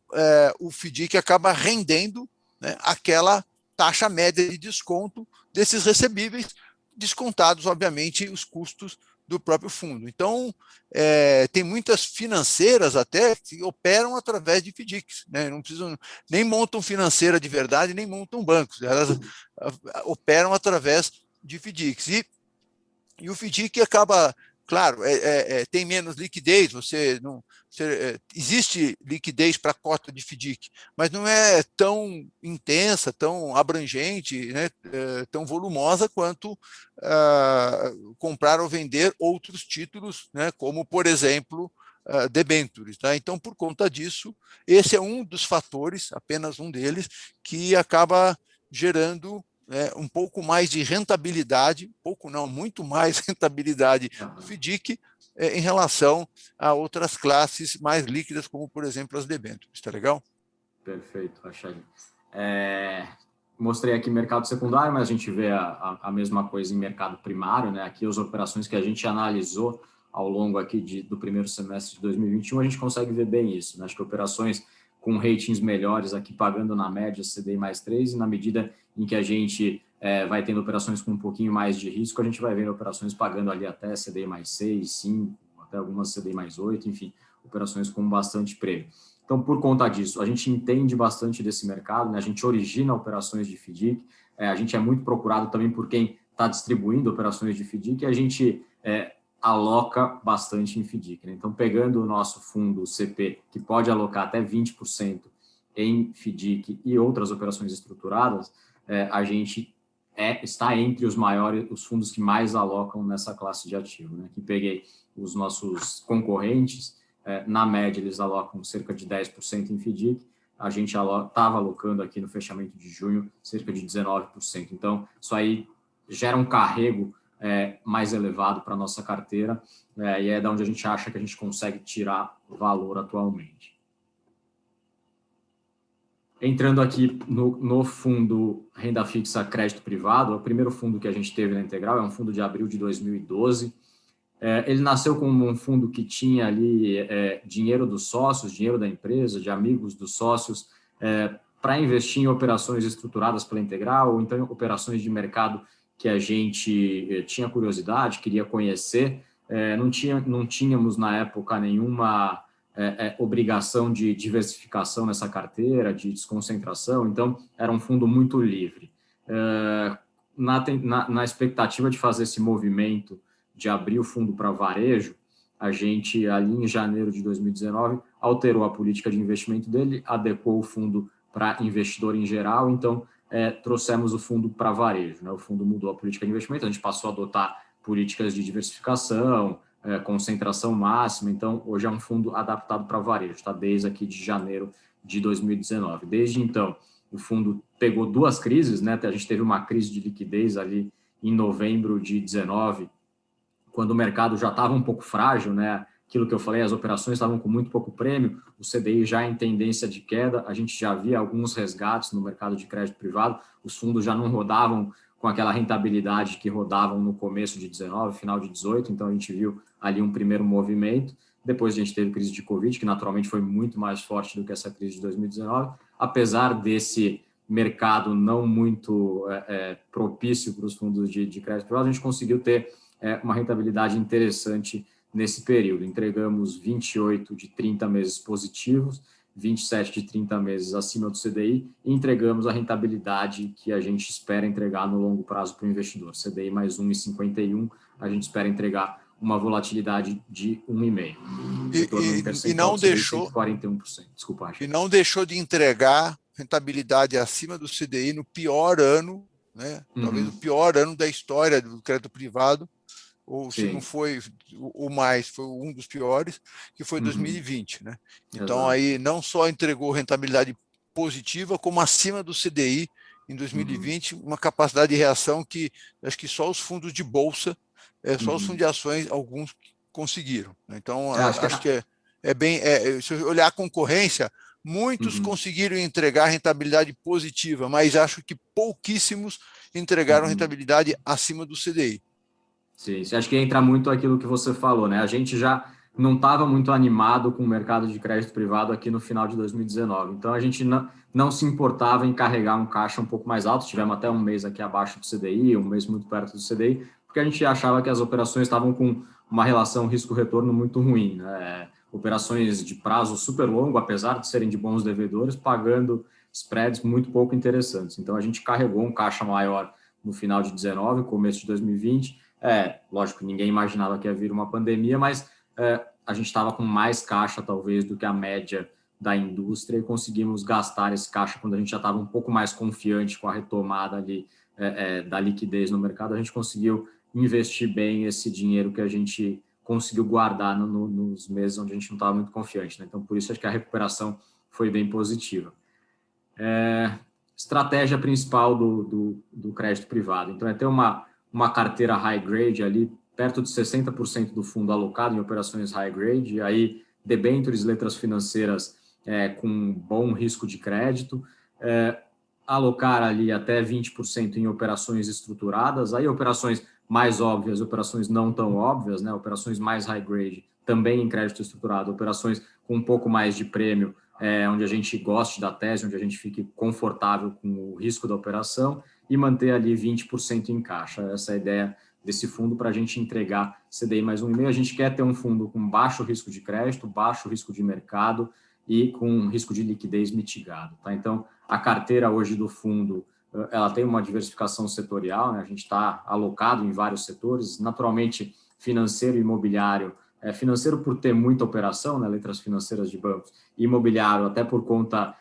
Speaker 1: o FDIC acaba rendendo, né, aquela taxa média de desconto desses recebíveis, descontados, obviamente, os custos do próprio fundo. Então, tem muitas financeiras até que operam através de FDICs, né? Não precisam, nem montam financeira de verdade, nem montam bancos, elas operam através de FDICs. E o FDIC acaba, claro, tem menos liquidez, existe liquidez para a cota de FDIC, mas não é tão intensa, tão abrangente, né, tão volumosa quanto comprar ou vender outros títulos, né, como, por exemplo, debêntures. Tá? Então, por conta disso, esse é um dos fatores, apenas um deles, que acaba gerando um pouco mais de rentabilidade, pouco não, muito mais rentabilidade do FDIC em relação a outras classes mais líquidas, como, por exemplo, as debêntures. Está legal?
Speaker 6: Perfeito, Rachel. Mostrei aqui mercado secundário, mas a gente vê a mesma coisa em mercado primário, né? Aqui as operações que a gente analisou ao longo aqui do primeiro semestre de 2021, a gente consegue ver bem isso, né? Acho que operações com ratings melhores aqui pagando na média CDI mais 3, e na medida em que a gente vai tendo operações com um pouquinho mais de risco, a gente vai vendo operações pagando ali até CDI mais 6, 5, até algumas CDI mais 8, enfim, operações com bastante prêmio. Então, por conta disso, a gente entende bastante desse mercado, né? A gente origina operações de FDIC, a gente é muito procurado também por quem está distribuindo operações de FDIC, e a gente aloca bastante em FDIC, né? Então, pegando o nosso fundo CP, que pode alocar até 20% em FDIC e outras operações estruturadas, a gente está entre os maiores, os fundos que mais alocam nessa classe de ativo, né? Aqui peguei os nossos concorrentes, na média eles alocam cerca de 10% em FDIC, a gente estava alocando aqui no fechamento de junho cerca de 19%. Então, isso aí gera um carrego mais elevado para a nossa carteira, e é da onde a gente acha que a gente consegue tirar valor atualmente. Entrando aqui no fundo renda fixa crédito privado, é o primeiro fundo que a gente teve na Integral, é um fundo de abril de 2012. Ele nasceu como um fundo que tinha ali dinheiro dos sócios, dinheiro da empresa, de amigos dos sócios, para investir em operações estruturadas pela Integral, ou então operações de mercado que a gente tinha curiosidade, queria conhecer. Não tínhamos, na época, nenhuma obrigação de diversificação nessa carteira, de desconcentração, então era um fundo muito livre. Na expectativa de fazer esse movimento de abrir o fundo para varejo, a gente, ali em janeiro de 2019, alterou a política de investimento dele, adequou o fundo para investidor em geral, então trouxemos o fundo para varejo, né? O fundo mudou a política de investimento, a gente passou a adotar políticas de diversificação, concentração máxima, então hoje é um fundo adaptado para varejo, está desde aqui de janeiro de 2019. Desde então, o fundo pegou duas crises, né? A gente teve uma crise de liquidez ali em novembro de 2019, quando o mercado já estava um pouco frágil, né? Aquilo que eu falei, as operações estavam com muito pouco prêmio, o CDI já em tendência de queda, a gente já via alguns resgates no mercado de crédito privado, os fundos já não rodavam com aquela rentabilidade que rodavam no começo de 19, final de 18, então a gente viu ali um primeiro movimento. Depois a gente teve crise de Covid, que naturalmente foi muito mais forte do que essa crise de 2019, apesar desse mercado não muito propício para os fundos de crédito privado, a gente conseguiu ter uma rentabilidade interessante nesse período. Entregamos 28 de 30 meses positivos, 27 de 30 meses acima do CDI, e entregamos a rentabilidade que a gente espera entregar no longo prazo para o investidor. CDI mais 1,51, a gente espera entregar uma volatilidade de 1,5%.
Speaker 1: E não deixou
Speaker 6: 41%. Desculpa,
Speaker 1: e não deixou de entregar rentabilidade acima do CDI no pior ano, né? Talvez o pior ano da história do crédito privado, ou se não foi o mais, foi um dos piores, que foi 2020, né? Então, exato, aí não só entregou rentabilidade positiva, como acima do CDI em 2020, uma capacidade de reação que acho que só os fundos de bolsa, só os fundos de ações, alguns conseguiram. Então, acho que se eu olhar a concorrência, muitos conseguiram entregar rentabilidade positiva, mas acho que pouquíssimos entregaram rentabilidade acima do CDI.
Speaker 6: Sim, acho que entra muito aquilo que você falou, né? A gente já não estava muito animado com o mercado de crédito privado aqui no final de 2019. Então, a gente não se importava em carregar um caixa um pouco mais alto. Tivemos até um mês aqui abaixo do CDI, um mês muito perto do CDI, porque a gente achava que as operações estavam com uma relação risco-retorno muito ruim, né? Operações de prazo super longo, apesar de serem de bons devedores, pagando spreads muito pouco interessantes. Então, a gente carregou um caixa maior no final de 19, começo de 2020. Lógico, ninguém imaginava que ia vir uma pandemia, mas a gente estava com mais caixa, talvez, do que a média da indústria, e conseguimos gastar esse caixa quando a gente já estava um pouco mais confiante com a retomada ali da liquidez no mercado. A gente conseguiu investir bem esse dinheiro que a gente conseguiu guardar nos meses onde a gente não estava muito confiante, né? Então, por isso, acho que a recuperação foi bem positiva. Estratégia principal do crédito privado. Então, é ter uma carteira high grade ali, perto de 60% do fundo alocado em operações high grade, e aí debêntures, letras financeiras com bom risco de crédito, alocar ali até 20% em operações estruturadas, aí operações mais óbvias, operações não tão óbvias, né? Operações mais high grade, também em crédito estruturado, operações com um pouco mais de prêmio, onde a gente goste da tese, onde a gente fique confortável com o risco da operação, e manter ali 20% em caixa. Essa é a ideia desse fundo para a gente entregar CDI mais 1,5. A gente quer ter um fundo com baixo risco de crédito, baixo risco de mercado e com risco de liquidez mitigado, tá? Então, a carteira hoje do fundo, ela tem uma diversificação setorial, né? A gente está alocado em vários setores, naturalmente financeiro e imobiliário. Financeiro por ter muita operação, né? Letras financeiras de bancos, e imobiliário até por conta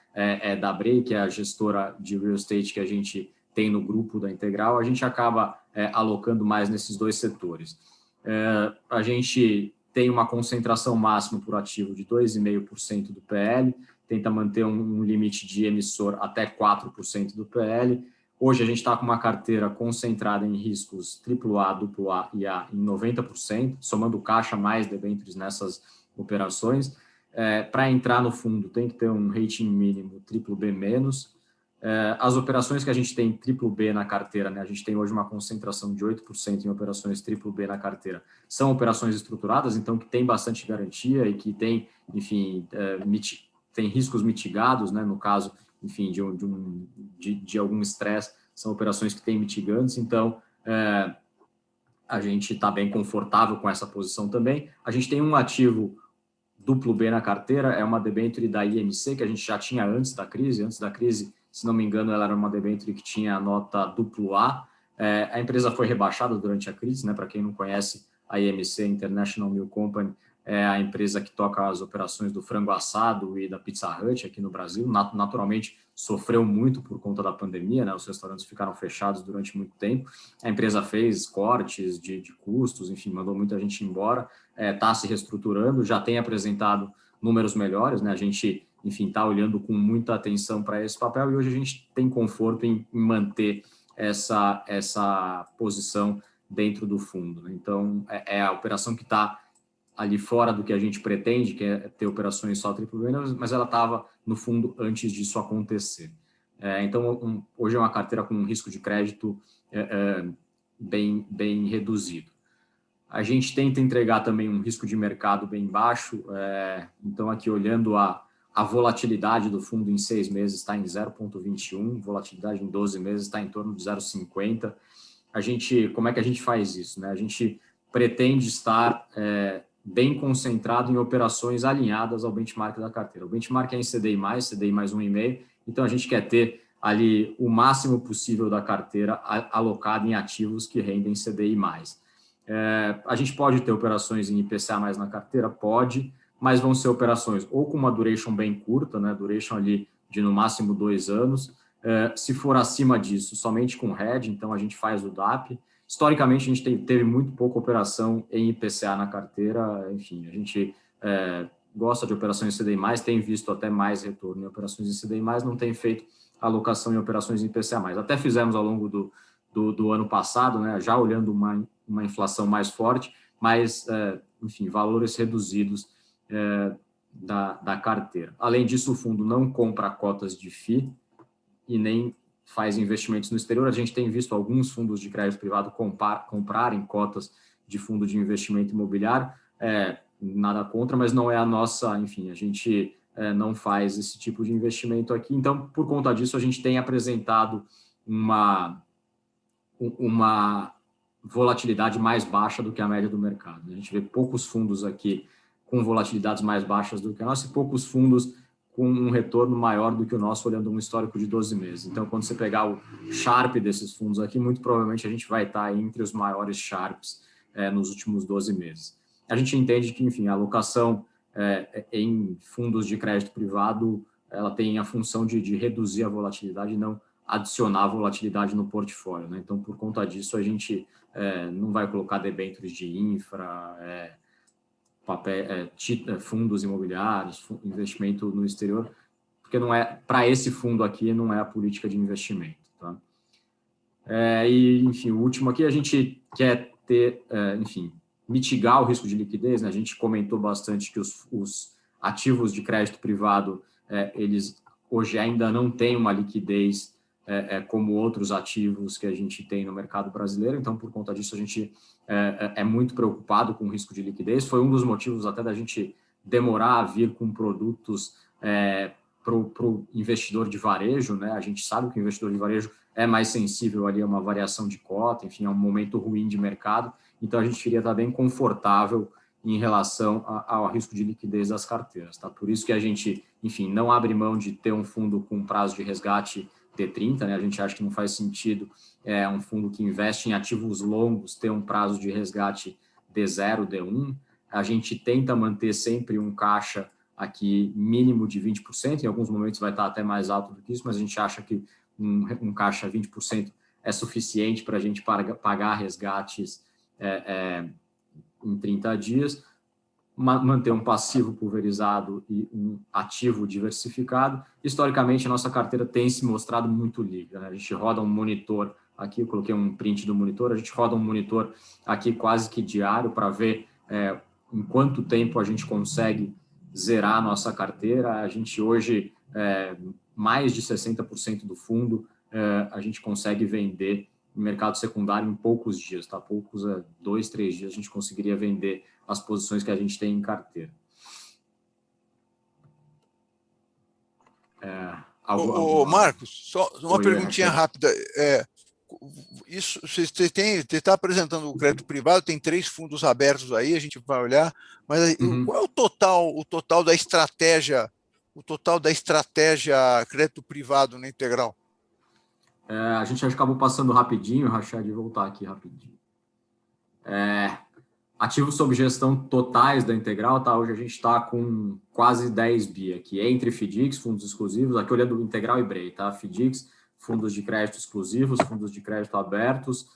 Speaker 6: da BREI, que é a gestora de real estate que a gente tem no grupo da Integral, a gente acaba alocando mais nesses dois setores. A gente tem uma concentração máxima por ativo de 2,5% do PL, tenta manter um limite de emissor até 4% do PL. Hoje a gente está com uma carteira concentrada em riscos AAA, AA e A em 90%, somando caixa mais debêntures nessas operações. Para entrar no fundo tem que ter um rating mínimo BBB-. As operações que a gente tem BBB na carteira, né, a gente tem hoje uma concentração de 8% em operações BBB na carteira, são operações estruturadas, então que tem bastante garantia e que tem, enfim, tem riscos mitigados, né, no caso, enfim, de algum estresse, são operações que têm mitigantes, então a gente está bem confortável com essa posição também. A gente tem um ativo BB na carteira, é uma debênture da IMC, que a gente já tinha antes da crise, se não me engano, ela era uma debênture que tinha a nota AA. A empresa foi rebaixada durante a crise, né? Para quem não conhece, a IMC, International Milk Company, é a empresa que toca as operações do frango assado e da Pizza Hut aqui no Brasil. Naturalmente, sofreu muito por conta da pandemia, né? Os restaurantes ficaram fechados durante muito tempo. A empresa fez cortes de custos, enfim, mandou muita gente embora, está se reestruturando, já tem apresentado números melhores, né? A gente, enfim, está olhando com muita atenção para esse papel e hoje a gente tem conforto em manter essa posição dentro do fundo, né? Então, é a operação que está ali fora do que a gente pretende, que é ter operações só BBB, mas ela estava no fundo antes disso acontecer. Então, hoje é uma carteira com um risco de crédito bem reduzido. A gente tenta entregar também um risco de mercado bem baixo, então aqui olhando a volatilidade do fundo em 6 meses está em 0,21, volatilidade em 12 meses está em torno de 0,50. Como é que a gente faz isso, né? A gente pretende estar bem concentrado em operações alinhadas ao benchmark da carteira. O benchmark é em CDI mais 1,5, então a gente quer ter ali o máximo possível da carteira alocado em ativos que rendem CDI mais. A gente pode ter operações em IPCA mais na carteira? Pode, mas vão ser operações ou com uma duration bem curta, né, duration ali de no máximo 2 anos, se for acima disso, somente com hedge, então a gente faz o DAP. Historicamente, a gente teve muito pouca operação em IPCA na carteira, enfim, a gente gosta de operações em CDI+, tem visto até mais retorno em operações em CDI+, não tem feito alocação em operações em IPCA+. Até fizemos ao longo do ano passado, né, já olhando uma inflação mais forte, mas, enfim, valores reduzidos da carteira. Além disso, o fundo não compra cotas de FII e nem faz investimentos no exterior. A gente tem visto alguns fundos de crédito privado comprarem cotas de fundo de investimento imobiliário. nada contra, mas não é a nossa, enfim, a gente não faz esse tipo de investimento aqui. Então, por conta disso, a gente tem apresentado uma volatilidade mais baixa do que a média do mercado. A gente vê poucos fundos aqui com volatilidades mais baixas do que a nossa e poucos fundos com um retorno maior do que o nosso, olhando um histórico de 12 meses. Então, quando você pegar o Sharpe desses fundos aqui, muito provavelmente a gente vai estar entre os maiores Sharpes nos últimos 12 meses. A gente entende que, enfim, a alocação em fundos de crédito privado, ela tem a função de reduzir a volatilidade e não adicionar volatilidade no portfólio, né? Então, por conta disso, a gente não vai colocar debêntures de infra, fundos imobiliários, investimento no exterior, porque não é, para esse fundo aqui, não é a política de investimento, tá? E, enfim, o último aqui, a gente quer ter, enfim, mitigar o risco de liquidez, né? A gente comentou bastante que os ativos de crédito privado, eles hoje ainda não têm uma liquidez como outros ativos que a gente tem no mercado brasileiro. Então, por conta disso, a gente é muito preocupado com o risco de liquidez. Foi um dos motivos até da gente demorar a vir com produtos para o investidor de varejo, né? A gente sabe que o investidor de varejo é mais sensível ali a uma variação de cota, enfim, a um momento ruim de mercado. Então, a gente queria estar bem confortável em relação ao risco de liquidez das carteiras, tá? Por isso que a gente, enfim, não abre mão de ter um fundo com prazo de resgate T30, né? A gente acha que não faz sentido um fundo que investe em ativos longos ter um prazo de resgate D0, D1. A gente tenta manter sempre um caixa aqui mínimo de 20%, em alguns momentos vai estar até mais alto do que isso, mas a gente acha que um caixa 20% é suficiente para a gente pagar resgates em 30 dias, manter um passivo pulverizado e um ativo diversificado. Historicamente, a nossa carteira tem se mostrado muito líquida, né? A gente roda um monitor aqui, eu coloquei um print do monitor, a gente roda um monitor aqui quase que diário para ver em quanto tempo a gente consegue zerar a nossa carteira. A gente hoje, mais de 60% do fundo, a gente consegue vender no mercado secundário em poucos dias, tá? 2, 3 dias a gente conseguiria vender as posições que a gente tem em carteira.
Speaker 1: Marcos, só uma perguntinha rápida. Isso, você está apresentando o crédito privado, tem 3 fundos abertos aí, a gente vai olhar, mas qual é o total da estratégia, crédito privado na Integral?
Speaker 6: A gente acabou passando rapidinho, Rachad, de voltar aqui rapidinho. Ativos sob gestão totais da Integral, tá? Hoje a gente está com quase 10 bi aqui, entre FDICs, fundos exclusivos, aqui olhando Integral e BREI, tá? FDICs, fundos de crédito exclusivos, fundos de crédito abertos,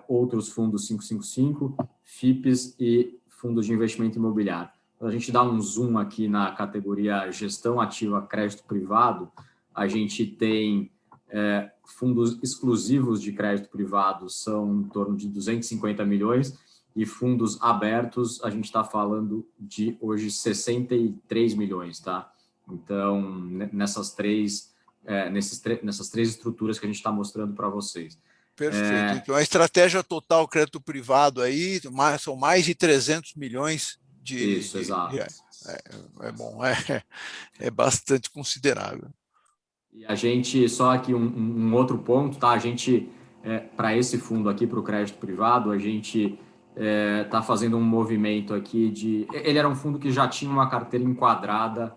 Speaker 6: outros fundos 555, FIPs e fundos de investimento imobiliário. Então, a gente dá um zoom aqui na categoria gestão ativa crédito privado, a gente tem fundos exclusivos de crédito privado, são em torno de 250 milhões, e fundos abertos, a gente está falando de hoje 63 milhões, tá? Então, nessas três estruturas que a gente está mostrando para vocês.
Speaker 1: Perfeito. Então, a estratégia total crédito privado aí são mais de 300 milhões de
Speaker 6: Isso, exato.
Speaker 1: É bom, é bastante considerável.
Speaker 6: E a gente, só aqui um outro ponto, tá? A gente, para esse fundo aqui, para o crédito privado, a gente está fazendo um movimento aqui ele era um fundo que já tinha uma carteira enquadrada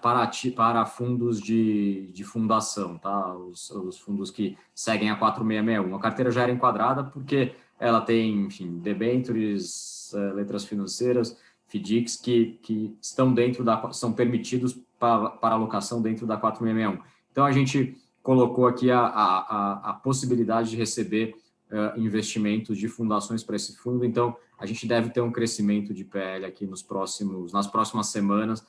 Speaker 6: para fundos de fundação, tá? Os fundos que seguem a 4661. A carteira já era enquadrada porque ela tem, enfim, debêntures, letras financeiras, FDICs que estão são permitidos para alocação dentro da 4661. Então, a gente colocou aqui a possibilidade de receber investimentos de fundações para esse fundo. Então, a gente deve ter um crescimento de PL aqui nas próximas semanas,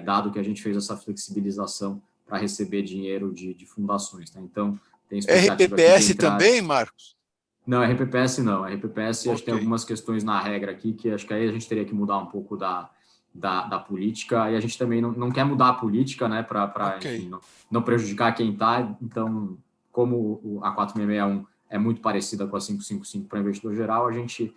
Speaker 6: dado que a gente fez essa flexibilização para receber dinheiro de fundações. Tá? Então, tem expectativa
Speaker 1: RPPS aqui também, Marcos?
Speaker 6: Não, RPPS não. RPPS, acho que tem algumas questões na regra aqui que acho que aí a gente teria que mudar um pouco da política, e a gente também não quer mudar a política, né, para não prejudicar quem está. Então, como a 4661 é muito parecida com a 555 para investidor geral, a gente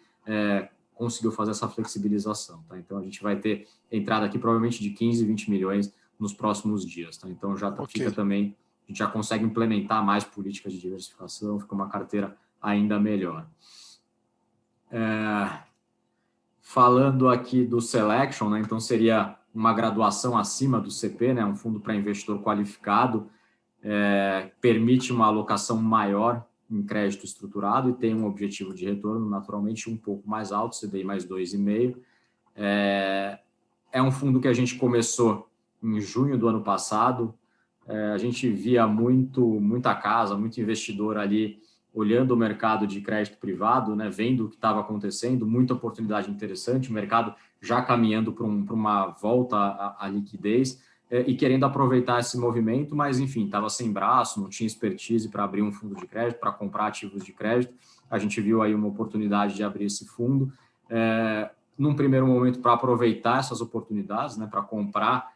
Speaker 6: conseguiu fazer essa flexibilização. Tá? Então, a gente vai ter entrada aqui provavelmente de 15, 20 milhões nos próximos dias. Tá? Então, já fica também, a gente já consegue implementar mais políticas de diversificação, fica uma carteira ainda melhor. Falando aqui do Selection, né, então seria uma graduação acima do CP, né, um fundo para investidor qualificado, permite uma alocação maior em crédito estruturado e tem um objetivo de retorno naturalmente um pouco mais alto, CDI mais 2,5. É um fundo que a gente começou em junho do ano passado. A gente via muita casa, muito investidor ali olhando o mercado de crédito privado, né, vendo o que estava acontecendo, muita oportunidade interessante, o mercado já caminhando para uma volta à liquidez e querendo aproveitar esse movimento, mas, enfim, estava sem braço, não tinha expertise para abrir um fundo de crédito, para comprar ativos de crédito. A gente viu aí uma oportunidade de abrir esse fundo, num primeiro momento, para aproveitar essas oportunidades, né, para comprar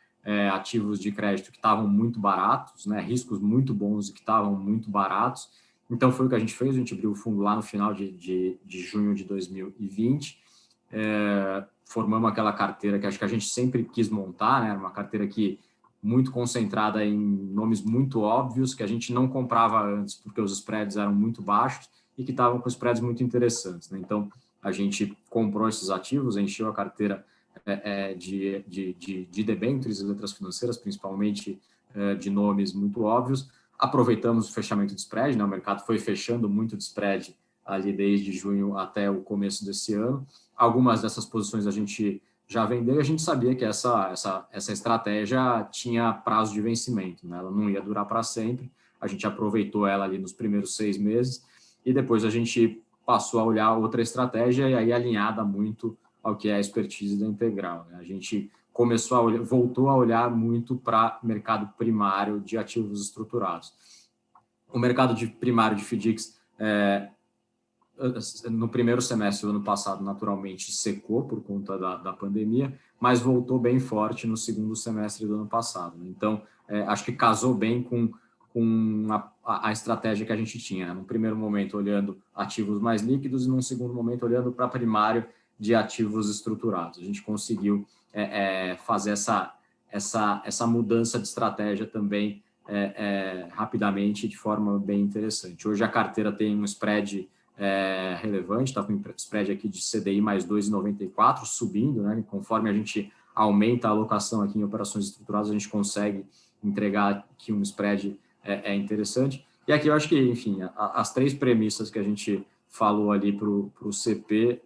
Speaker 6: ativos de crédito que estavam muito baratos, né, riscos muito bons e que estavam muito baratos. Então, foi o que a gente fez, a gente abriu o fundo lá no final de junho de 2020, formamos aquela carteira que acho que a gente sempre quis montar, né, uma carteira que muito concentrada em nomes muito óbvios, que a gente não comprava antes porque os spreads eram muito baixos e que estavam com spreads muito interessantes. Né? Então, a gente comprou esses ativos, encheu a carteira de debêntures e letras financeiras, principalmente de nomes muito óbvios. Aproveitamos o fechamento de spread, né? O mercado foi fechando muito de spread ali desde junho até o começo desse ano. Algumas dessas posições a gente já vendeu e a gente sabia que essa estratégia tinha prazo de vencimento, né? Ela não ia durar para sempre. A gente aproveitou ela ali nos primeiros 6 meses e depois a gente passou a olhar outra estratégia e aí alinhada muito ao que é a expertise da Integral, né? A gente voltou a olhar muito para o mercado primário de ativos estruturados. O mercado primário de FDICs, no primeiro semestre do ano passado, naturalmente secou por conta da pandemia, mas voltou bem forte no segundo semestre do ano passado. Então, acho que casou bem com a estratégia que a gente tinha, né? No primeiro momento, olhando ativos mais líquidos e, num segundo momento, olhando para primário de ativos estruturados. A gente conseguiu fazer essa mudança de estratégia também rapidamente, de forma bem interessante. Hoje a carteira tem um spread relevante, está com um spread aqui de CDI mais 2,94, subindo, né? Conforme a gente aumenta a alocação aqui em operações estruturadas, a gente consegue entregar aqui um spread interessante. E aqui eu acho que, enfim, as 3 premissas que a gente falou ali para o CP,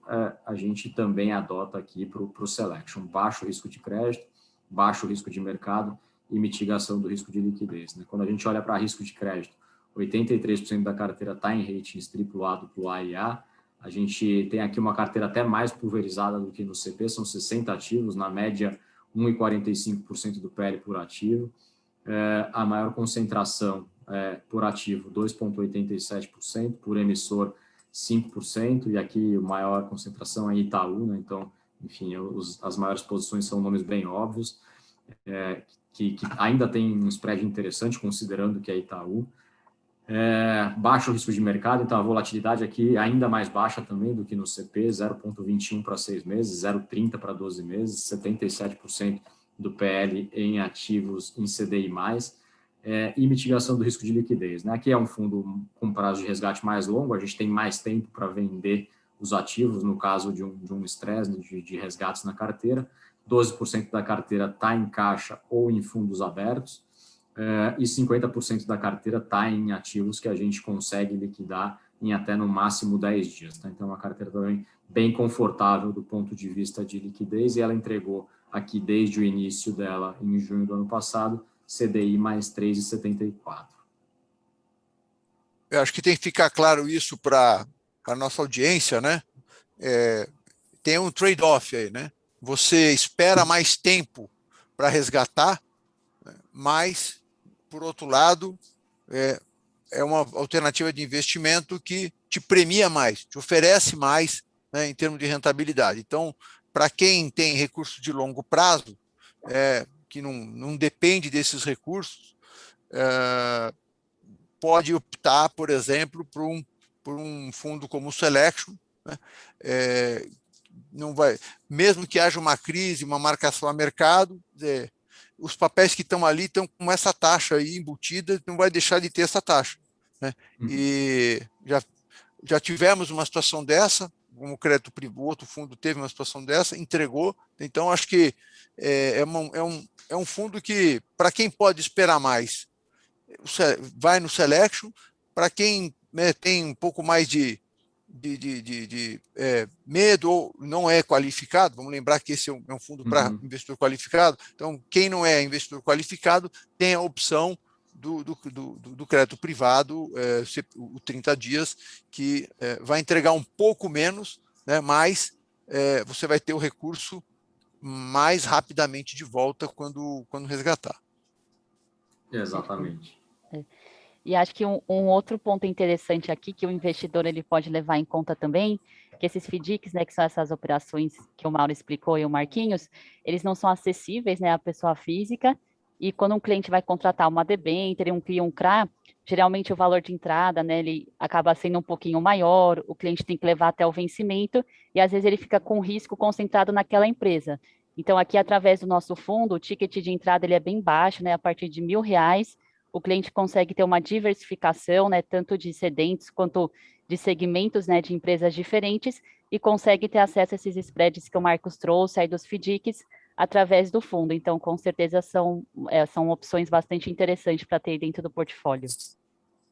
Speaker 6: a gente também adota aqui para o Selection: baixo risco de crédito, baixo risco de mercado e mitigação do risco de liquidez. Né? Quando a gente olha para risco de crédito, 83% da carteira está em ratings AAA, AA e A. A gente tem aqui uma carteira até mais pulverizada do que no CP, são 60 ativos, na média 1,45% do PL por ativo. A maior concentração por ativo, 2,87%, por emissor, 5%, e aqui a maior concentração é Itaú, né? Então, enfim, as maiores posições são nomes bem óbvios, que ainda tem um spread interessante, considerando que é Itaú. Baixo risco de mercado, então a volatilidade aqui ainda mais baixa também do que no CP, 0,21 para 6 meses, 0,30 para 12 meses, 77% do PL em ativos em CDI+, e mitigação do risco de liquidez. Né? Aqui é um fundo com prazo de resgate mais longo, a gente tem mais tempo para vender os ativos, no caso de um estresse de resgates na carteira. 12% da carteira está em caixa ou em fundos abertos, e 50% da carteira está em ativos que a gente consegue liquidar em até no máximo 10 dias. Tá? Então, é uma carteira também bem confortável do ponto de vista de liquidez, e ela entregou aqui desde o início dela, em junho do ano passado, CDI mais 3,74.
Speaker 1: Eu acho que tem que ficar claro isso para a nossa audiência, né? Tem um trade-off aí, né? Você espera mais tempo para resgatar, mas, por outro lado, é uma alternativa de investimento que te premia mais, te oferece mais, né, em termos de rentabilidade. Então, para quem tem recursos de longo prazo, que não depende desses recursos, pode optar, por exemplo, por um fundo como o Selection, né, não vai, mesmo que haja uma crise, uma marcação a mercado, os papéis que estão ali estão com essa taxa aí embutida, não vai deixar de ter essa taxa, né? E já tivemos uma situação dessa, como o crédito privado, o outro fundo teve uma situação dessa, entregou. Então, acho que é um fundo que, para quem pode esperar mais, vai no Selection. Para quem, né, tem um pouco mais de medo ou não é qualificado, vamos lembrar que esse é um fundo para investidor qualificado, então quem não é investidor qualificado tem a opção do crédito privado, o 30 dias, que vai entregar um pouco menos, né, mas você vai ter o recurso mais rapidamente de volta quando resgatar.
Speaker 6: Exatamente.
Speaker 2: E acho que um outro ponto interessante aqui que o investidor ele pode levar em conta também, que esses FDICs, né, que são essas operações que o Mauro explicou e o Marquinhos, eles não são acessíveis, né, à pessoa física, e quando um cliente vai contratar uma debênture, um CRI, um CRA, geralmente o valor de entrada, né, ele acaba sendo um pouquinho maior, o cliente tem que levar até o vencimento, e às vezes ele fica com risco concentrado naquela empresa. Então, aqui, através do nosso fundo, o ticket de entrada ele é bem baixo, né, a partir de R$1.000, o cliente consegue ter uma diversificação, né, tanto de cedentes quanto de segmentos, né, de empresas diferentes, e consegue ter acesso a esses spreads que o Marcos trouxe aí dos FDICs através do fundo. Então, com certeza, são opções bastante interessantes para ter dentro do portfólio.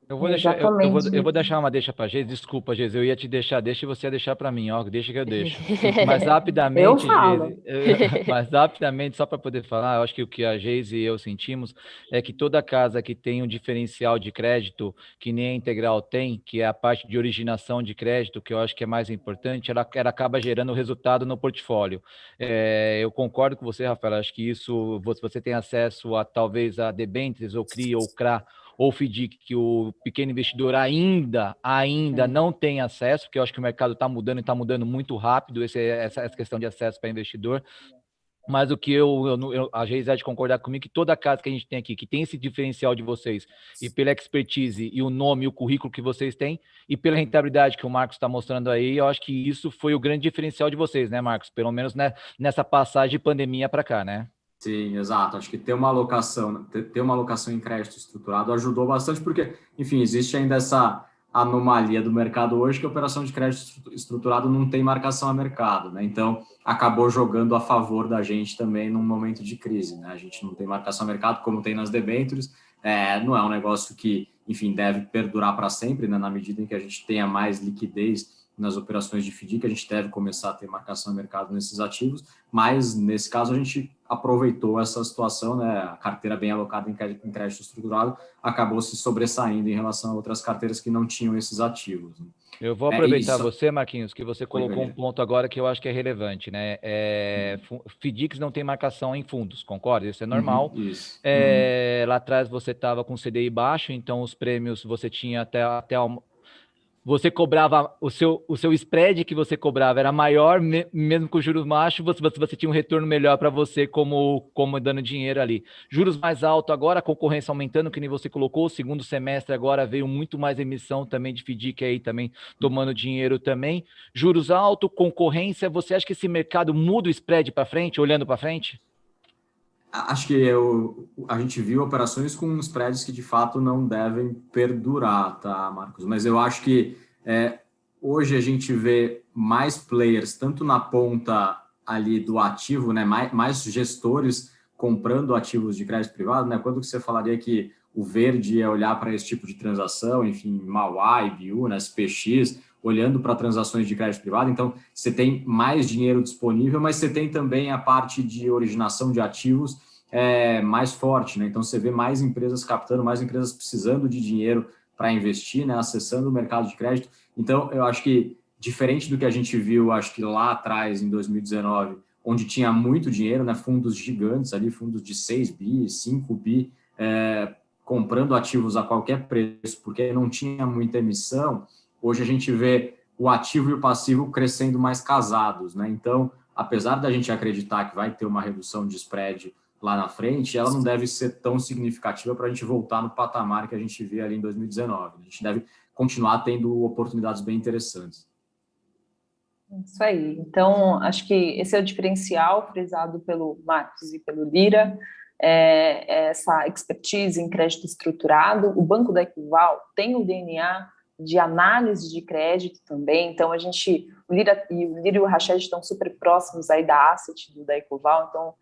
Speaker 3: Eu vou deixar uma deixa para a Geise. Desculpa, Geise, eu ia te deixar, deixa e você ia deixar para mim, ó, deixa que eu deixo. Mas rapidamente, Geise, mas rapidamente, só para poder falar, eu acho que o que a Geise e eu sentimos é que toda casa que tem um diferencial de crédito, que nem a Integral tem, que é a parte de originação de crédito, que eu acho que é mais importante, ela acaba gerando resultado no portfólio. Eu concordo com você, Rafael, acho que isso, você tem acesso a talvez a debêntures, ou CRI, ou CRA, ou FDIC, que o pequeno investidor ainda não tem acesso, porque eu acho que o mercado está mudando e está mudando muito rápido, essa questão de acesso para investidor. Mas o que a Geise há de concordar comigo, que toda casa que a gente tem aqui, que tem esse diferencial de vocês, e pela expertise e o nome e o currículo que vocês têm, e pela rentabilidade que o Marcos está mostrando aí, eu acho que isso foi o grande diferencial de vocês, né, Marcos? Pelo menos, né, nessa passagem de pandemia para cá, né?
Speaker 6: Sim, exato. Acho que ter uma alocação em crédito estruturado ajudou bastante, porque, enfim, existe ainda essa anomalia do mercado hoje, que a operação de crédito estruturado não tem marcação a mercado, né? Então, acabou jogando a favor da gente também num momento de crise, né? A gente não tem marcação a mercado, como tem nas debêntures, não é um negócio que, enfim, deve perdurar para sempre, né? Na medida em que a gente tenha mais liquidez nas operações de FDIC, a gente deve começar a ter marcação a mercado nesses ativos, mas nesse caso a gente aproveitou essa situação, né? A carteira bem alocada em crédito estruturado acabou se sobressaindo em relação a outras carteiras que não tinham esses ativos, né?
Speaker 3: Eu vou aproveitar você, Marquinhos, que você colocou um ponto agora que eu acho que é relevante, né? FDICs não tem marcação em fundos, concorda? Isso é normal.
Speaker 6: Isso.
Speaker 3: Lá atrás você estava com CDI baixo, então os prêmios você tinha até você cobrava o seu spread que você cobrava era maior, mesmo com juros baixos, você tinha um retorno melhor para você como dando dinheiro ali. Juros mais altos agora, a concorrência aumentando, que nem você colocou, o segundo semestre agora veio muito mais emissão também de FDIC aí também, tomando dinheiro também. Juros altos, concorrência, você acha que esse mercado muda o spread para frente, olhando para frente?
Speaker 6: Acho que a gente viu operações com spreads que de fato não devem perdurar, tá, Marcos? Mas eu acho que hoje a gente vê mais players, tanto na ponta ali do ativo, né? Mais gestores comprando ativos de crédito privado, né? Quando você falaria que o verde é olhar para esse tipo de transação, enfim, Mauá, IBU, né, SPX, olhando para transações de crédito privado, então você tem mais dinheiro disponível, mas você tem também a parte de originação de ativos mais forte, né? Então você vê mais empresas captando, mais empresas precisando de dinheiro para investir, né? Acessando o mercado de crédito. Então eu acho que, diferente do que a gente viu, acho que lá atrás, em 2019, onde tinha muito dinheiro, né? Fundos gigantes ali, fundos de 6 bi, 5 bi, comprando ativos a qualquer preço, porque não tinha muita emissão. Hoje a gente vê o ativo e o passivo crescendo mais casados, né? Então, apesar da gente acreditar que vai ter uma redução de spread lá na frente, ela não deve ser tão significativa para a gente voltar no patamar que a gente vê ali em 2019. A gente deve continuar tendo oportunidades bem interessantes.
Speaker 4: Isso aí. Então, acho que esse é o diferencial frisado pelo Marcos e pelo Lira, essa expertise em crédito estruturado. O Banco da Equival tem o DNA de análise de crédito também, então o Lira e o Rached estão super próximos aí da asset da Equival, então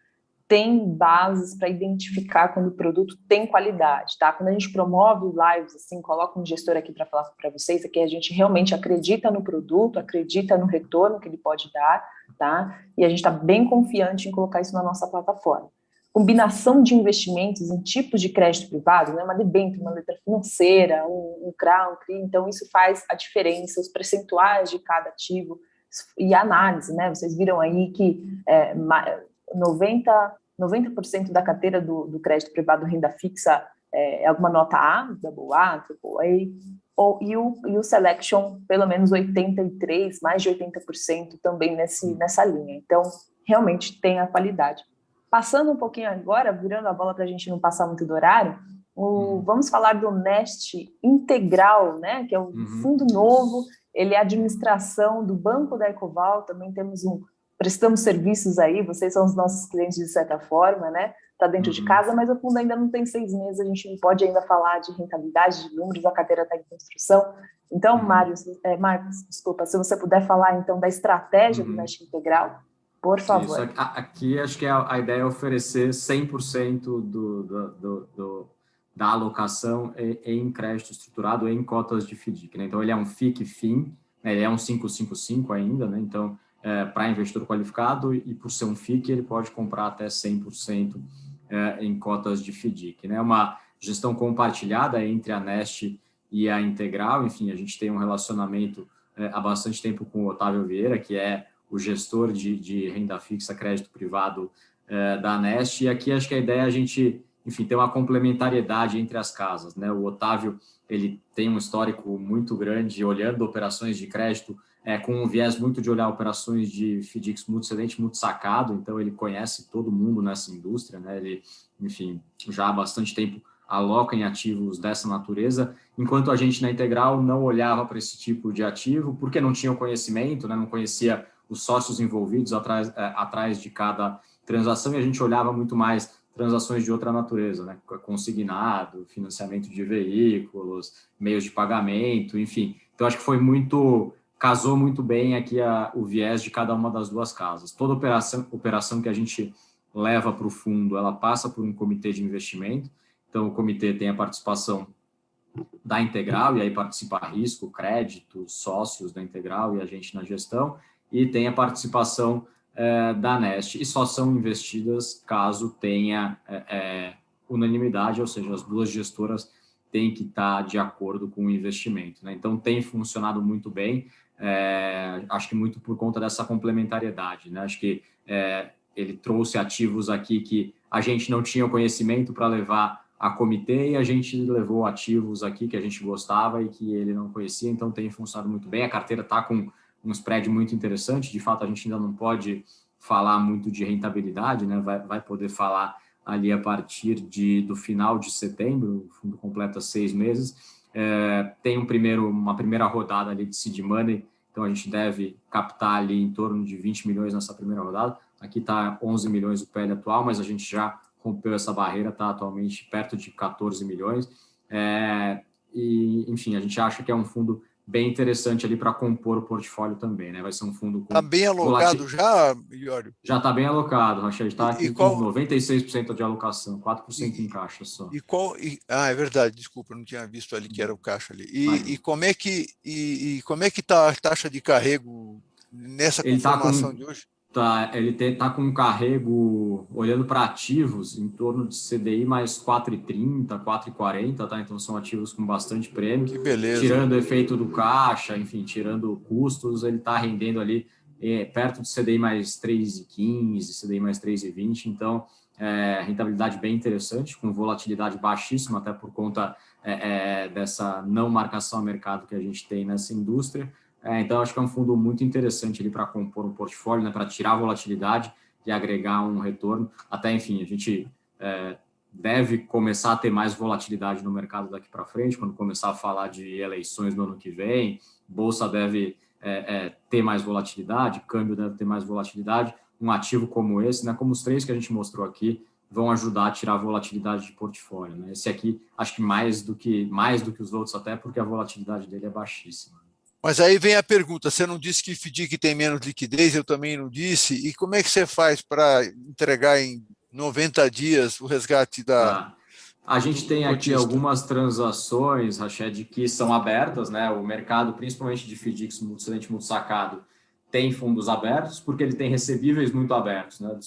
Speaker 4: tem bases para identificar quando o produto tem qualidade, tá? Quando a gente promove lives, assim, coloca um gestor aqui para falar para vocês, é que a gente realmente acredita no produto, acredita no retorno que ele pode dar, tá? E a gente está bem confiante em colocar isso na nossa plataforma. Combinação de investimentos em tipos de crédito privado, né? Uma debênture, uma letra financeira, um CRA, um CRI, então isso faz a diferença, os percentuais de cada ativo e a análise, né? Vocês viram aí que 90% da carteira do crédito privado renda fixa é alguma nota A, double A, triple A, e o Selection, pelo menos 83%, mais de 80% também nessa linha. Então, realmente tem a qualidade. Passando um pouquinho agora, virando a bola para a gente não passar muito do horário, vamos falar do Nest Integral, né, que é um fundo novo, ele é administração do Banco da Ecoval, também prestamos serviços aí, vocês são os nossos clientes de certa forma, né, está dentro de casa, mas o fundo ainda não tem 6 meses, a gente não pode ainda falar de rentabilidade, de números, a carteira está em construção. Então, Marcos, desculpa, se você puder falar então da estratégia do Nest Integral, por favor.
Speaker 6: Isso, aqui acho que a ideia é oferecer 100% da alocação em crédito estruturado em cotas de FDIC, né? Então, ele é um FIC-FIM, né? Ele é um 555 ainda, né? Então, para investidor qualificado e por ser um FIC, ele pode comprar até 100% em cotas de FDIC, né? Uma gestão compartilhada entre a Nest e a Integral, enfim, a gente tem um relacionamento há bastante tempo com o Otávio Vieira, que é o gestor de renda fixa, crédito privado da Nest, e aqui acho que a ideia é a gente, enfim, ter uma complementariedade entre as casas, né? O Otávio, ele tem um histórico muito grande olhando operações de crédito, com um viés muito de olhar operações de FDICs muito excedente, muito sacado, então ele conhece todo mundo nessa indústria, né? Ele, enfim, já há bastante tempo aloca em ativos dessa natureza, enquanto a gente na Integral não olhava para esse tipo de ativo, porque não tinha o conhecimento, né? Não conhecia os sócios envolvidos atrás de cada transação, e a gente olhava muito mais transações de outra natureza, né? Consignado, financiamento de veículos, meios de pagamento, enfim. Então, acho que casou muito bem aqui o viés de cada uma das duas casas. Toda operação que a gente leva para o fundo, ela passa por um comitê de investimento, então o comitê tem a participação da Integral, e aí participa risco, crédito, sócios da Integral e a gente na gestão, e tem a participação da Nest, e só são investidas caso tenha unanimidade, ou seja, as duas gestoras têm que estar de acordo com o investimento, né? Então, tem funcionado muito bem, acho que muito por conta dessa complementariedade, né? Acho que ele trouxe ativos aqui que a gente não tinha o conhecimento para levar a comitê, e a gente levou ativos aqui que a gente gostava e que ele não conhecia, então tem funcionado muito bem. A carteira está com um spread muito interessante, de fato a gente ainda não pode falar muito de rentabilidade, né? Vai poder falar ali a partir do final de setembro, o fundo completa 6 meses, tem uma primeira rodada ali de seed money, então a gente deve captar ali em torno de 20 milhões nessa primeira rodada, aqui está 11 milhões o PL atual, mas a gente já rompeu essa barreira, está atualmente perto de 14 milhões, e enfim, a gente acha que é um fundo bem interessante ali para compor o portfólio também, né? Vai ser um fundo com...
Speaker 1: Está bem alocado já, Iório?
Speaker 6: Já está bem alocado, Rached, está aqui com 96% de alocação, 4% em caixa só.
Speaker 1: É verdade, desculpa, eu não tinha visto ali que era o caixa ali. E como é que está a taxa de carrego nessa conformação de hoje?
Speaker 6: Ele está com um carrego, olhando para ativos, em torno de CDI mais 4,30, 4,40, tá? Então são ativos com bastante prêmio.
Speaker 1: Que beleza.
Speaker 6: Tirando o efeito do caixa, enfim, tirando custos, ele está rendendo ali perto de CDI mais 3,15, CDI mais 3,20, então rentabilidade bem interessante, com volatilidade baixíssima, até por conta dessa não marcação a mercado que a gente tem nessa indústria. Então, acho que é um fundo muito interessante ali para compor um portfólio, né, para tirar a volatilidade e agregar um retorno. Até, enfim, a gente deve começar a ter mais volatilidade no mercado daqui para frente, quando começar a falar de eleições no ano que vem. Bolsa deve ter mais volatilidade, câmbio deve ter mais volatilidade, um ativo como esse, né, como os três que a gente mostrou aqui, vão ajudar a tirar a volatilidade de portfólio, né? Esse aqui, acho que mais do que os outros, até porque a volatilidade dele é baixíssima.
Speaker 1: Mas aí vem a pergunta, você não disse que FDIC tem menos liquidez, eu também não disse, e como é que você faz para entregar em 90 dias o resgate da...
Speaker 6: A gente tem aqui
Speaker 1: cotista?
Speaker 6: algumas transações, Rached, que são abertas, né? O mercado, principalmente de FDICs multicedente multisacado, tem fundos abertos, porque ele tem recebíveis muito abertos, né?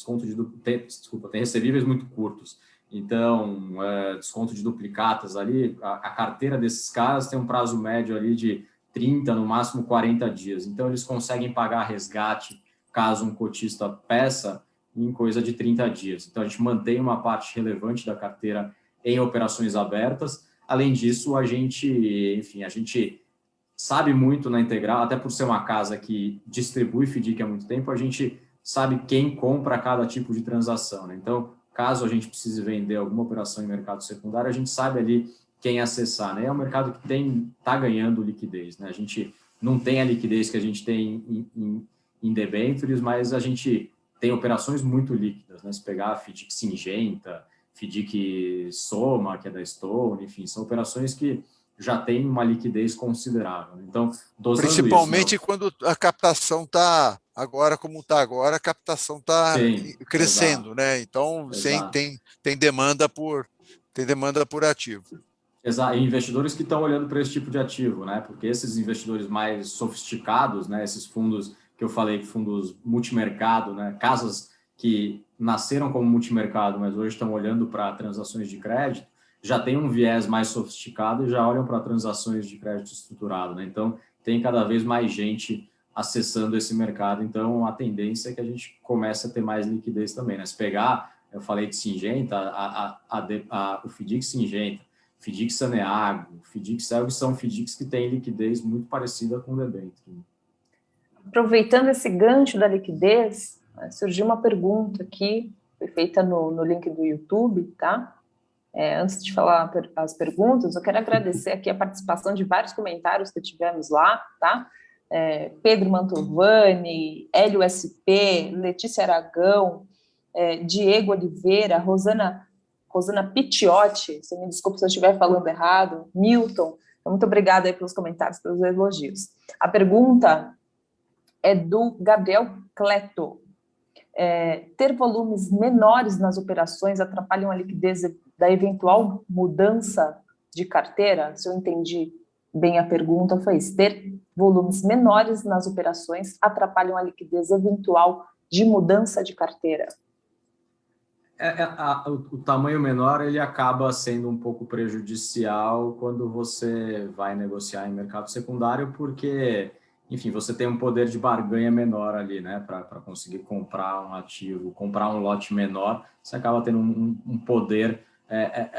Speaker 6: Tem recebíveis muito curtos. Então, desconto de duplicatas ali, a carteira desses caras tem um prazo médio ali de 30, no máximo 40 dias. Então, eles conseguem pagar resgate caso um cotista peça em coisa de 30 dias. Então, a gente mantém uma parte relevante da carteira em operações abertas. Além disso, a gente sabe muito na Integral, até por ser uma casa que distribui FDIC há muito tempo, a gente sabe quem compra cada tipo de transação, né? Então, caso a gente precise vender alguma operação em mercado secundário, a gente sabe ali quem acessar, né? É um mercado que está ganhando liquidez, né? A gente não tem a liquidez que a gente tem em debêntures, mas a gente tem operações muito líquidas, né? Se pegar a FDIC Singenta, FDIC Soma, que é da Stone, enfim, são operações que já tem uma liquidez considerável. Então,
Speaker 1: principalmente
Speaker 6: isso, né?
Speaker 1: quando a captação está agora, como está agora, a captação está crescendo,
Speaker 6: exato,
Speaker 1: né? Então,
Speaker 6: exato.
Speaker 1: tem demanda por ativo.
Speaker 6: Exato. E investidores que estão olhando para esse tipo de ativo, né? Porque esses investidores mais sofisticados, né? Esses fundos que eu falei, fundos multimercado, né? Casas que nasceram como multimercado, mas hoje estão olhando para transações de crédito, já tem um viés mais sofisticado e já olham para transações de crédito estruturado, né? Então, tem cada vez mais gente acessando esse mercado. Então, a tendência é que a gente comece a ter mais liquidez também, né? Se pegar, eu falei de Singenta, o FDIC Singenta, FDIC Saneago, FDIC Selg são FDICs que têm liquidez muito parecida com o debênture.
Speaker 4: Aproveitando esse gancho da liquidez, surgiu uma pergunta aqui, foi feita no link do YouTube, tá? Antes de falar as perguntas, eu quero agradecer aqui a participação de vários comentários que tivemos lá, tá? Pedro Mantovani, Hélio SP, Letícia Aragão, Diego Oliveira, Rosana Picciotti, você me desculpa se eu estiver falando errado, Milton, muito obrigada aí pelos comentários, pelos elogios. A pergunta é do Gabriel Cleto. Ter volumes menores nas operações atrapalham a liquidez da eventual mudança de carteira? Se eu entendi bem a pergunta, foi isso. Ter volumes menores nas operações atrapalham a liquidez eventual de mudança de carteira?
Speaker 6: O tamanho menor ele acaba sendo um pouco prejudicial quando você vai negociar em mercado secundário, porque, enfim, você tem um poder de barganha menor ali, né? Para conseguir comprar um ativo, comprar um lote menor, você acaba tendo um poder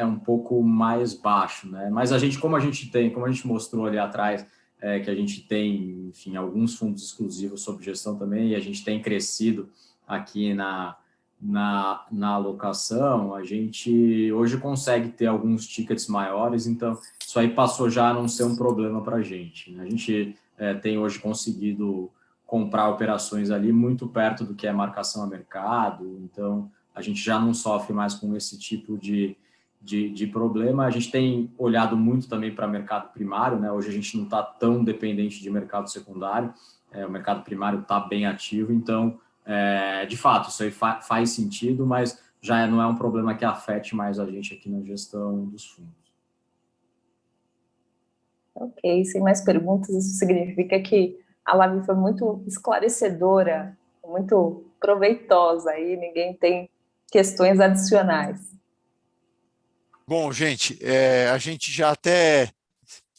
Speaker 6: um pouco mais baixo, né? Mas como a gente mostrou ali atrás, que a gente tem, enfim, alguns fundos exclusivos sob gestão também, e a gente tem crescido aqui na alocação, a gente hoje consegue ter alguns tickets maiores, então isso aí passou já a não ser um problema para a gente, né? A gente tem hoje conseguido comprar operações ali muito perto do que é marcação a mercado, então a gente já não sofre mais com esse tipo de problema. A gente tem olhado muito também para mercado primário, né? Hoje a gente não está tão dependente de mercado secundário, o mercado primário está bem ativo, então de fato, isso aí faz sentido, mas já não é um problema que afete mais a gente aqui na gestão dos fundos.
Speaker 4: Ok, sem mais perguntas, isso significa que a live foi muito esclarecedora, muito proveitosa, aí ninguém tem questões adicionais.
Speaker 1: Bom, gente, a gente já até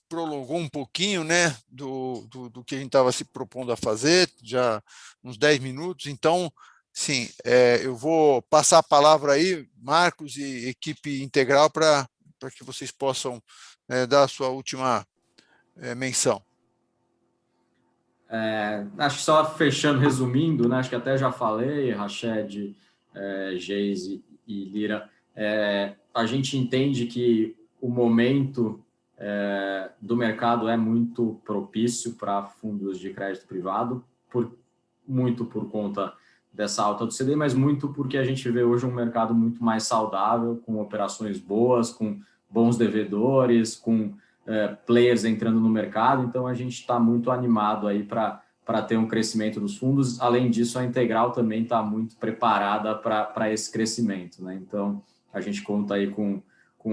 Speaker 1: prolongou um pouquinho, né, do que a gente estava se propondo a fazer, já uns 10 minutos, então, sim, eu vou passar a palavra aí, Marcos e equipe Integral, para que vocês possam dar a sua última menção.
Speaker 6: Acho que só fechando, resumindo, né, acho que até já falei, Rached, Geise e Lira, a gente entende que o momento do mercado é muito propício para fundos de crédito privado, muito por conta dessa alta do CDI, mas muito porque a gente vê hoje um mercado muito mais saudável, com operações boas, com bons devedores, com players entrando no mercado. Então, a gente está muito animado aí para ter um crescimento dos fundos. Além disso, a Integral também está muito preparada para esse crescimento, né? Então, a gente conta aí com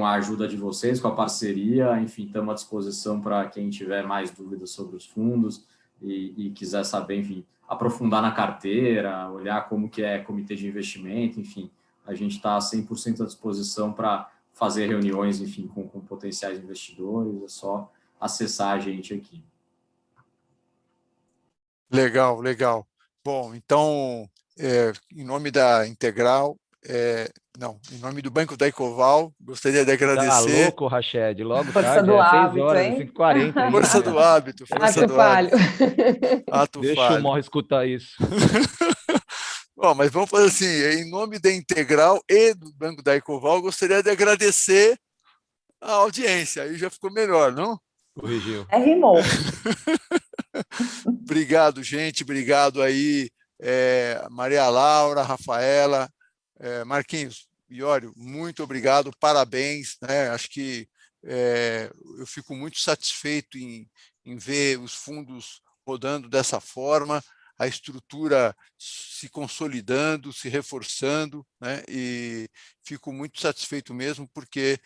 Speaker 6: a ajuda de vocês, com a parceria, enfim, estamos à disposição para quem tiver mais dúvidas sobre os fundos e quiser saber, enfim, aprofundar na carteira, olhar como que é comitê de investimento, enfim, a gente está 100% à disposição para fazer reuniões, enfim, com potenciais investidores, é só acessar a gente aqui.
Speaker 1: Legal, legal. Bom, então, em nome da Integral, não, em nome do Banco da Ecoval, gostaria de
Speaker 3: Tá
Speaker 1: agradecer.
Speaker 3: louco, Rached? Logo
Speaker 4: Força
Speaker 3: tarde,
Speaker 4: do
Speaker 3: 6
Speaker 4: hábito,
Speaker 3: horas,
Speaker 4: hein?
Speaker 3: 5h40 ainda.
Speaker 1: Força do hábito, força
Speaker 5: Ato
Speaker 1: do
Speaker 5: falho.
Speaker 1: hábito. Ato
Speaker 3: Deixa o
Speaker 1: falho.
Speaker 3: Morro escutar isso.
Speaker 1: Bom, mas vamos fazer assim, em nome da Integral e do Banco da Ecoval, gostaria de agradecer a audiência, aí já ficou melhor, não?
Speaker 3: Corrigiu.
Speaker 4: Rimou.
Speaker 1: Obrigado, gente, obrigado aí, Maria Laura, Rafaela, Marquinhos, Iório, muito obrigado, parabéns, né? Acho que eu fico muito satisfeito em ver os fundos rodando dessa forma, a estrutura se consolidando, se reforçando, né? E fico muito satisfeito mesmo, porque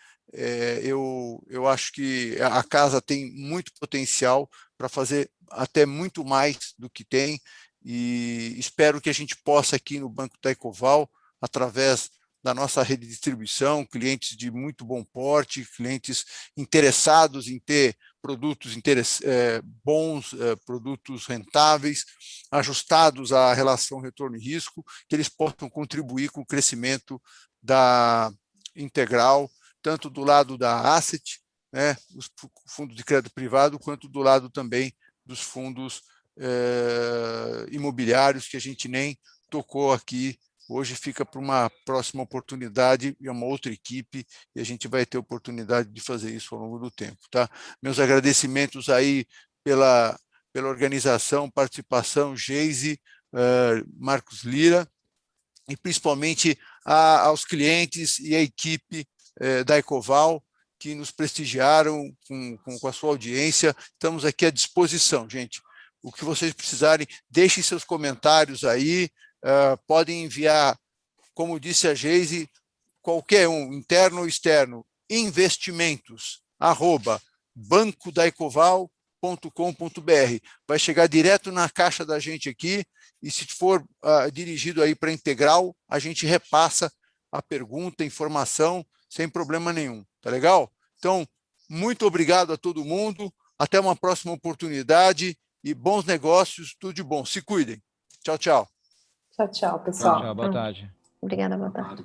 Speaker 1: eu acho que a casa tem muito potencial para fazer até muito mais do que tem, e espero que a gente possa aqui no Banco da Ecoval, através da nossa rede de distribuição, clientes de muito bom porte, clientes interessados em ter produtos bons, produtos rentáveis, ajustados à relação retorno e risco, que eles possam contribuir com o crescimento da Integral, tanto do lado da asset, né, os fundos de crédito privado, quanto do lado também dos fundos imobiliários, que a gente nem tocou aqui. Hoje fica para uma próxima oportunidade, e é uma outra equipe, e a gente vai ter oportunidade de fazer isso ao longo do tempo. Tá? Meus agradecimentos aí pela organização, participação, Geise, Marcos Lira, e principalmente aos clientes e à equipe da Ecoval, que nos prestigiaram com a sua audiência. Estamos aqui à disposição, gente. O que vocês precisarem, deixem seus comentários aí, podem enviar, como disse a Geise, qualquer um, interno ou externo, investimentos@bancodaecoval.com.br. Vai chegar direto na caixa da gente aqui, e se for dirigido aí para Integral, a gente repassa a pergunta, a informação, sem problema nenhum. Tá legal? Então, muito obrigado a todo mundo, até uma próxima oportunidade e bons negócios, tudo de bom. Se cuidem. Tchau, tchau.
Speaker 4: Tchau, tchau, pessoal.
Speaker 3: Tchau, boa tarde.
Speaker 5: Obrigada, boa tarde.